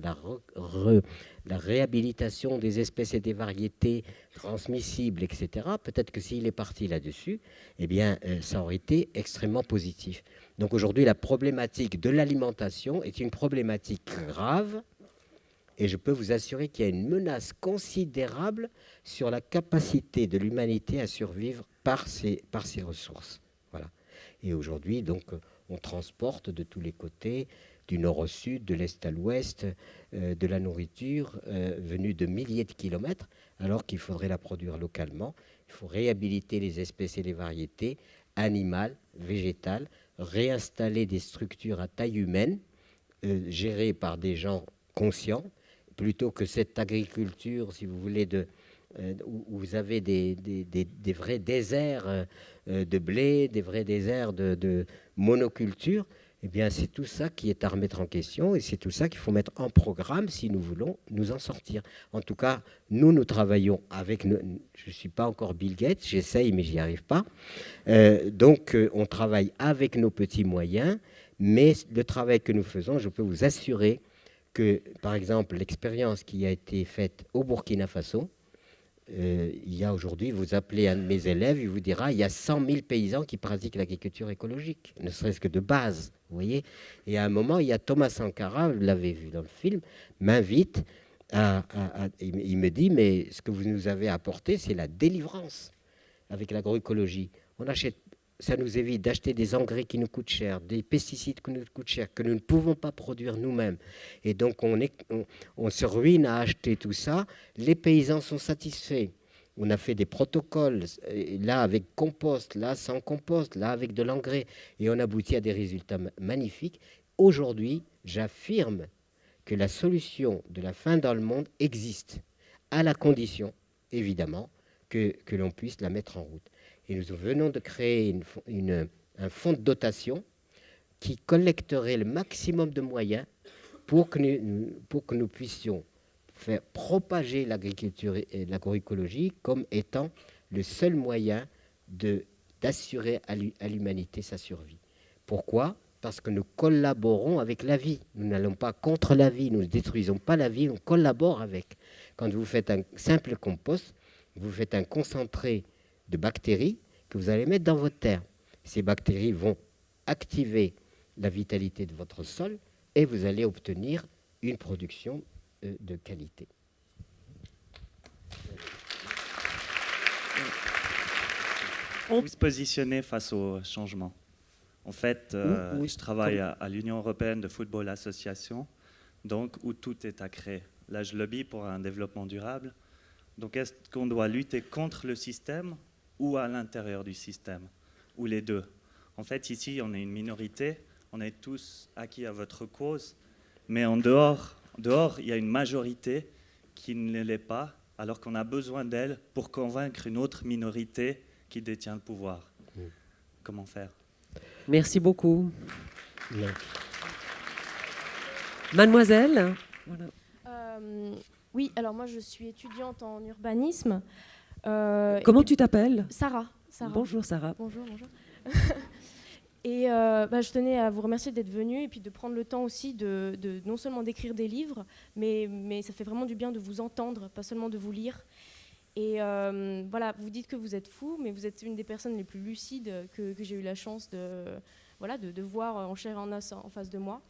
Speaker 1: la réhabilitation des espèces et des variétés transmissibles, etc., peut-être que s'il est parti là-dessus, eh bien, ça aurait été extrêmement positif. Donc aujourd'hui, la problématique de l'alimentation est une problématique grave, et je peux vous assurer qu'il y a une menace considérable sur la capacité de l'humanité à survivre par ses ressources. Voilà. Et aujourd'hui, donc, on transporte de tous les côtés, du nord au sud, de l'est à l'ouest, de la nourriture venue de milliers de kilomètres, alors qu'il faudrait la produire localement. Il faut réhabiliter les espèces et les variétés animales, végétales, réinstaller des structures à taille humaine, gérées par des gens conscients, plutôt que cette agriculture, si vous voulez, où vous avez des vrais déserts de blé, des vrais déserts de monoculture. Eh bien, c'est tout ça qui est à remettre en question et c'est tout ça qu'il faut mettre en programme si nous voulons nous en sortir. En tout cas, nous travaillons avec... je ne suis pas encore Bill Gates, j'essaye, mais j'y arrive pas. Donc, on travaille avec nos petits moyens, mais le travail que nous faisons, je peux vous assurer que, par exemple, l'expérience qui a été faite au Burkina Faso, il y a aujourd'hui, vous appelez un de mes élèves, il vous dira, il y a 100 000 paysans qui pratiquent l'agriculture écologique, ne serait-ce que de base, vous voyez. Et à un moment, il y a Thomas Sankara, vous l'avez vu dans le film, m'invite il me dit, mais ce que vous nous avez apporté, c'est la délivrance avec l'agroécologie. On achète, ça nous évite d'acheter des engrais qui nous coûtent cher, des pesticides qui nous coûtent cher, que nous ne pouvons pas produire nous-mêmes. Et donc, on se ruine à acheter tout ça. Les paysans sont satisfaits. On a fait des protocoles, là avec compost, là sans compost, là avec de l'engrais. Et on aboutit à des résultats magnifiques. Aujourd'hui, j'affirme que la solution de la faim dans le monde existe, à la condition, évidemment, que l'on puisse la mettre en route. Et nous venons de créer un fonds de dotation qui collecterait le maximum de moyens pour que nous puissions faire propager l'agriculture et l'agroécologie comme étant le seul moyen d'assurer à l'humanité sa survie. Pourquoi ? Parce que nous collaborons avec la vie. Nous n'allons pas contre la vie, nous ne détruisons pas la vie, on collabore avec. Quand vous faites un simple compost, vous faites un concentré de bactéries que vous allez mettre dans votre terre. Ces bactéries vont activer la vitalité de votre sol et vous allez obtenir une production de qualité.
Speaker 8: On se positionner face au changement. En fait, je travaille à l'Union européenne de football association, donc où tout est à créer. Là, je lobby pour un développement durable. Donc, est-ce qu'on doit lutter contre le système ou à l'intérieur du système, ou les deux? En fait, ici, on est une minorité, on est tous acquis à votre cause, mais en dehors, il y a une majorité qui ne l'est pas, alors qu'on a besoin d'elle pour convaincre une autre minorité qui détient le pouvoir. Comment faire?
Speaker 4: Merci beaucoup. Mademoiselle, voilà.
Speaker 9: Oui, alors moi je suis étudiante en urbanisme.
Speaker 4: Comment tu t'appelles?
Speaker 9: Sarah.
Speaker 4: Bonjour Sarah.
Speaker 9: Bonjour. Et je tenais à vous remercier d'être venue et puis de prendre le temps aussi de non seulement d'écrire des livres, mais ça fait vraiment du bien de vous entendre, pas seulement de vous lire. Et voilà, vous dites que vous êtes fou, mais vous êtes une des personnes les plus lucides que j'ai eu la chance de voir en chair et en os en face de moi.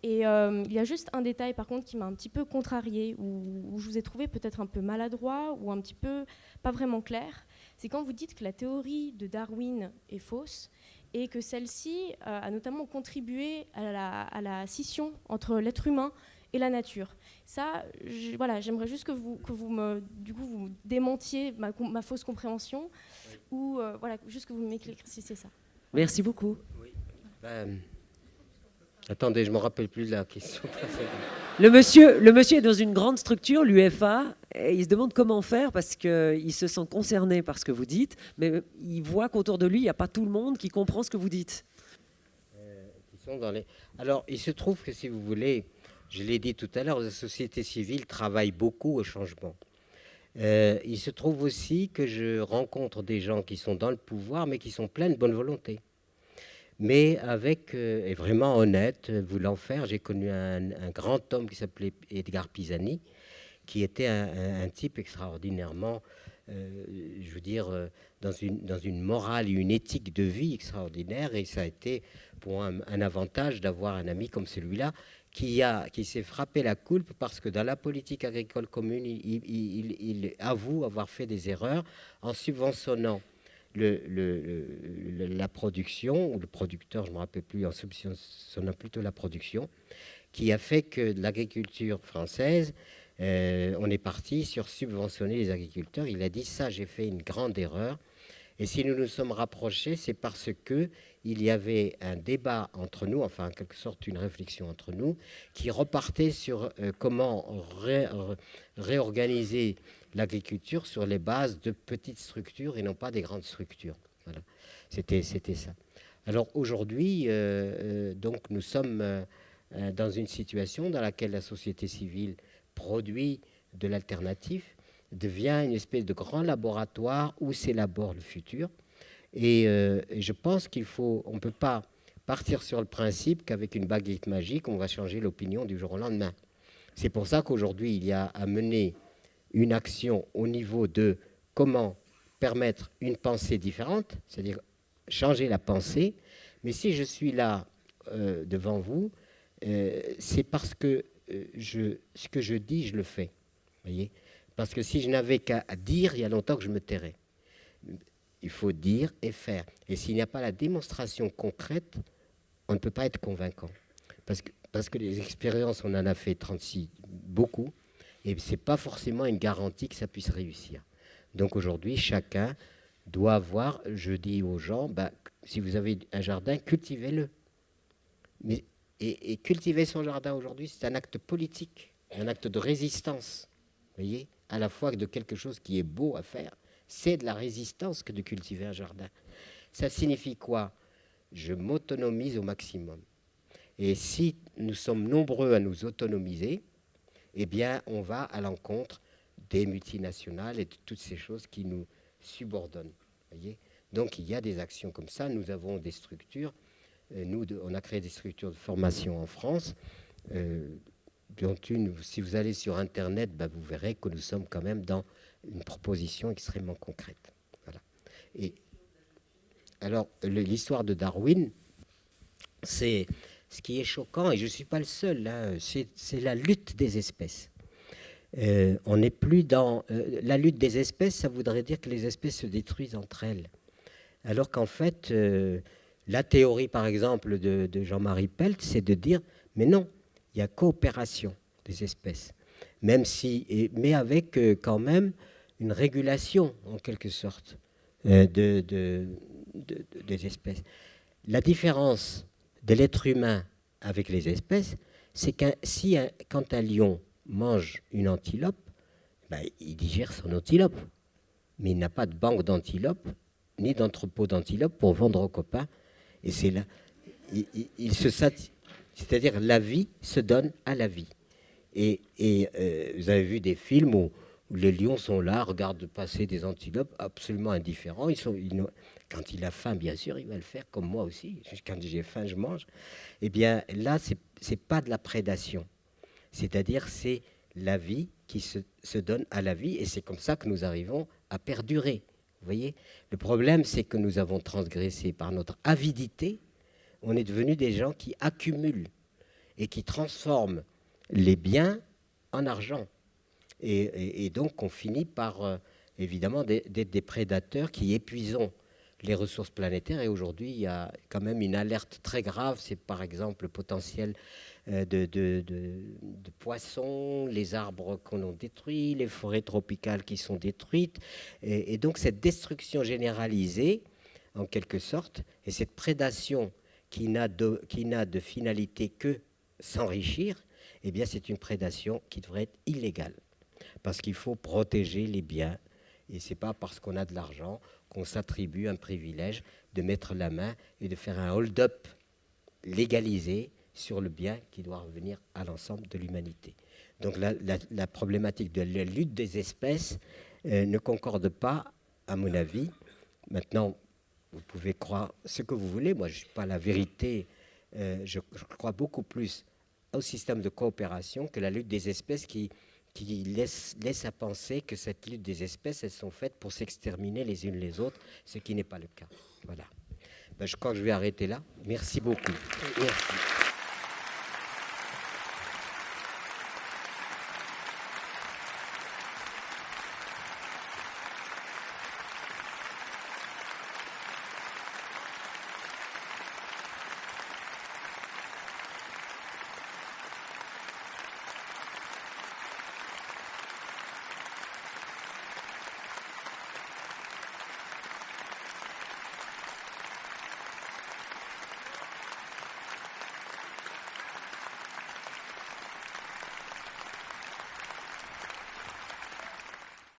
Speaker 9: Et il y a juste un détail par contre qui m'a un petit peu contrariée, où je vous ai trouvé peut-être un peu maladroit ou un petit peu pas vraiment clair. C'est quand vous dites que la théorie de Darwin est fausse et que celle-ci a notamment contribué à la scission entre l'être humain et la nature. Ça, j'aimerais juste que vous me démentiez ma fausse compréhension, ou juste que vous m'éclaircissiez ça.
Speaker 4: Merci beaucoup.
Speaker 1: Oui. Attendez, je ne me rappelle plus de la question.
Speaker 4: Le monsieur est dans une grande structure, l'UFA, et il se demande comment faire parce qu'il se sent concerné par ce que vous dites, mais il voit qu'autour de lui, il n'y a pas tout le monde qui comprend ce que vous dites.
Speaker 1: Alors, il se trouve que si vous voulez, je l'ai dit tout à l'heure, la société civile travaille beaucoup au changement. Il se trouve aussi que je rencontre des gens qui sont dans le pouvoir, mais qui sont pleins de bonne volonté. Mais et vraiment honnête, voulant faire, j'ai connu un grand homme qui s'appelait Edgar Pisani, qui était un type extraordinairement, dans une morale et une éthique de vie extraordinaire. Et ça a été pour un avantage d'avoir un ami comme celui-là, qui s'est frappé la coulpe parce que dans la politique agricole commune, il avoue avoir fait des erreurs en subventionnant la production, ou le producteur, je ne me rappelle plus, en subventionnant plutôt la production, qui a fait que l'agriculture française, on est parti sur subventionner les agriculteurs. Il a dit ça, j'ai fait une grande erreur. Et si nous nous sommes rapprochés, c'est parce que il y avait un débat entre nous, enfin en quelque sorte une réflexion entre nous, qui repartait sur comment réorganiser l'agriculture sur les bases de petites structures et non pas des grandes structures. Voilà, c'était ça. Alors aujourd'hui, donc nous sommes dans une situation dans laquelle la société civile produit de l'alternatif, devient une espèce de grand laboratoire où s'élabore le futur. Et je pense on ne peut pas partir sur le principe qu'avec une baguette magique, on va changer l'opinion du jour au lendemain. C'est pour ça qu'aujourd'hui, il y a à mener une action au niveau de comment permettre une pensée différente, c'est-à-dire changer la pensée. Mais si je suis là devant vous, c'est parce que ce que je dis, je le fais. Voyez ? Parce que si je n'avais qu'à dire, il y a longtemps que je me tairais. Il faut dire et faire. Et s'il n'y a pas la démonstration concrète, on ne peut pas être convaincant. Parce que les expériences, on en a fait 36, beaucoup, et ce n'est pas forcément une garantie que ça puisse réussir. Donc aujourd'hui, chacun doit avoir, je dis aux gens, si vous avez un jardin, cultivez-le. Et cultiver son jardin aujourd'hui, c'est un acte politique, un acte de résistance. Vous voyez, à la fois de quelque chose qui est beau à faire, c'est de la résistance que de cultiver un jardin. Ça signifie quoi? je m'autonomise au maximum. Et si nous sommes nombreux à nous autonomiser, eh bien, on va à l'encontre des multinationales et de toutes ces choses qui nous subordonnent. Voyez ? Donc, il y a des actions comme ça. Nous avons des structures. On a créé des structures de formation en France. Dont si vous allez sur Internet, vous verrez que nous sommes quand même dans une proposition extrêmement concrète. Voilà. Et alors, l'histoire de Darwin, c'est ce qui est choquant, et je ne suis pas le seul, hein, c'est la lutte des espèces. On n'est plus dans... la lutte des espèces, ça voudrait dire que les espèces se détruisent entre elles. Alors qu'en fait, la théorie, par exemple, de Jean-Marie Pelt, c'est de dire, mais non, il y a coopération des espèces, mais avec quand même une régulation, en quelque sorte, des espèces. La différence de l'être humain avec les espèces, c'est que quand un lion mange une antilope, il digère son antilope, mais il n'a pas de banque d'antilopes, ni d'entrepôt d'antilopes pour vendre aux copains. Et c'est là, c'est-à-dire la vie se donne à la vie. Et vous avez vu des films où les lions sont là, regardent passer des antilopes absolument indifférents. Quand il a faim, bien sûr, il va le faire comme moi aussi. Quand j'ai faim, je mange. Eh bien, là, c'est pas de la prédation. C'est-à-dire, c'est la vie qui se donne à la vie. Et c'est comme ça que nous arrivons à perdurer. Vous voyez ? Le problème, c'est que nous avons transgressé par notre avidité. On est devenus des gens qui accumulent et qui transforment les biens en argent. Et donc, on finit par, évidemment, d'être des prédateurs qui épuisons les ressources planétaires. Et aujourd'hui, il y a quand même une alerte très grave. C'est par exemple le potentiel de poissons, les arbres qu'on a détruits, les forêts tropicales qui sont détruites. Et donc, cette destruction généralisée, en quelque sorte, et cette prédation qui n'a de finalité que s'enrichir, eh bien, c'est une prédation qui devrait être illégale. Parce qu'il faut protéger les biens. Et ce n'est pas parce qu'on a de l'argent qu'on s'attribue un privilège de mettre la main et de faire un hold-up légalisé sur le bien qui doit revenir à l'ensemble de l'humanité. Donc la problématique de la lutte des espèces ne concorde pas, à mon avis. Maintenant, vous pouvez croire ce que vous voulez. Moi, je ne suis pas la vérité. Je crois beaucoup plus au système de coopération que la lutte des espèces qui laisse à penser que cette lutte des espèces, elles sont faites pour s'exterminer les unes les autres, ce qui n'est pas le cas. Voilà. Je crois que je vais arrêter là. Merci beaucoup. Merci.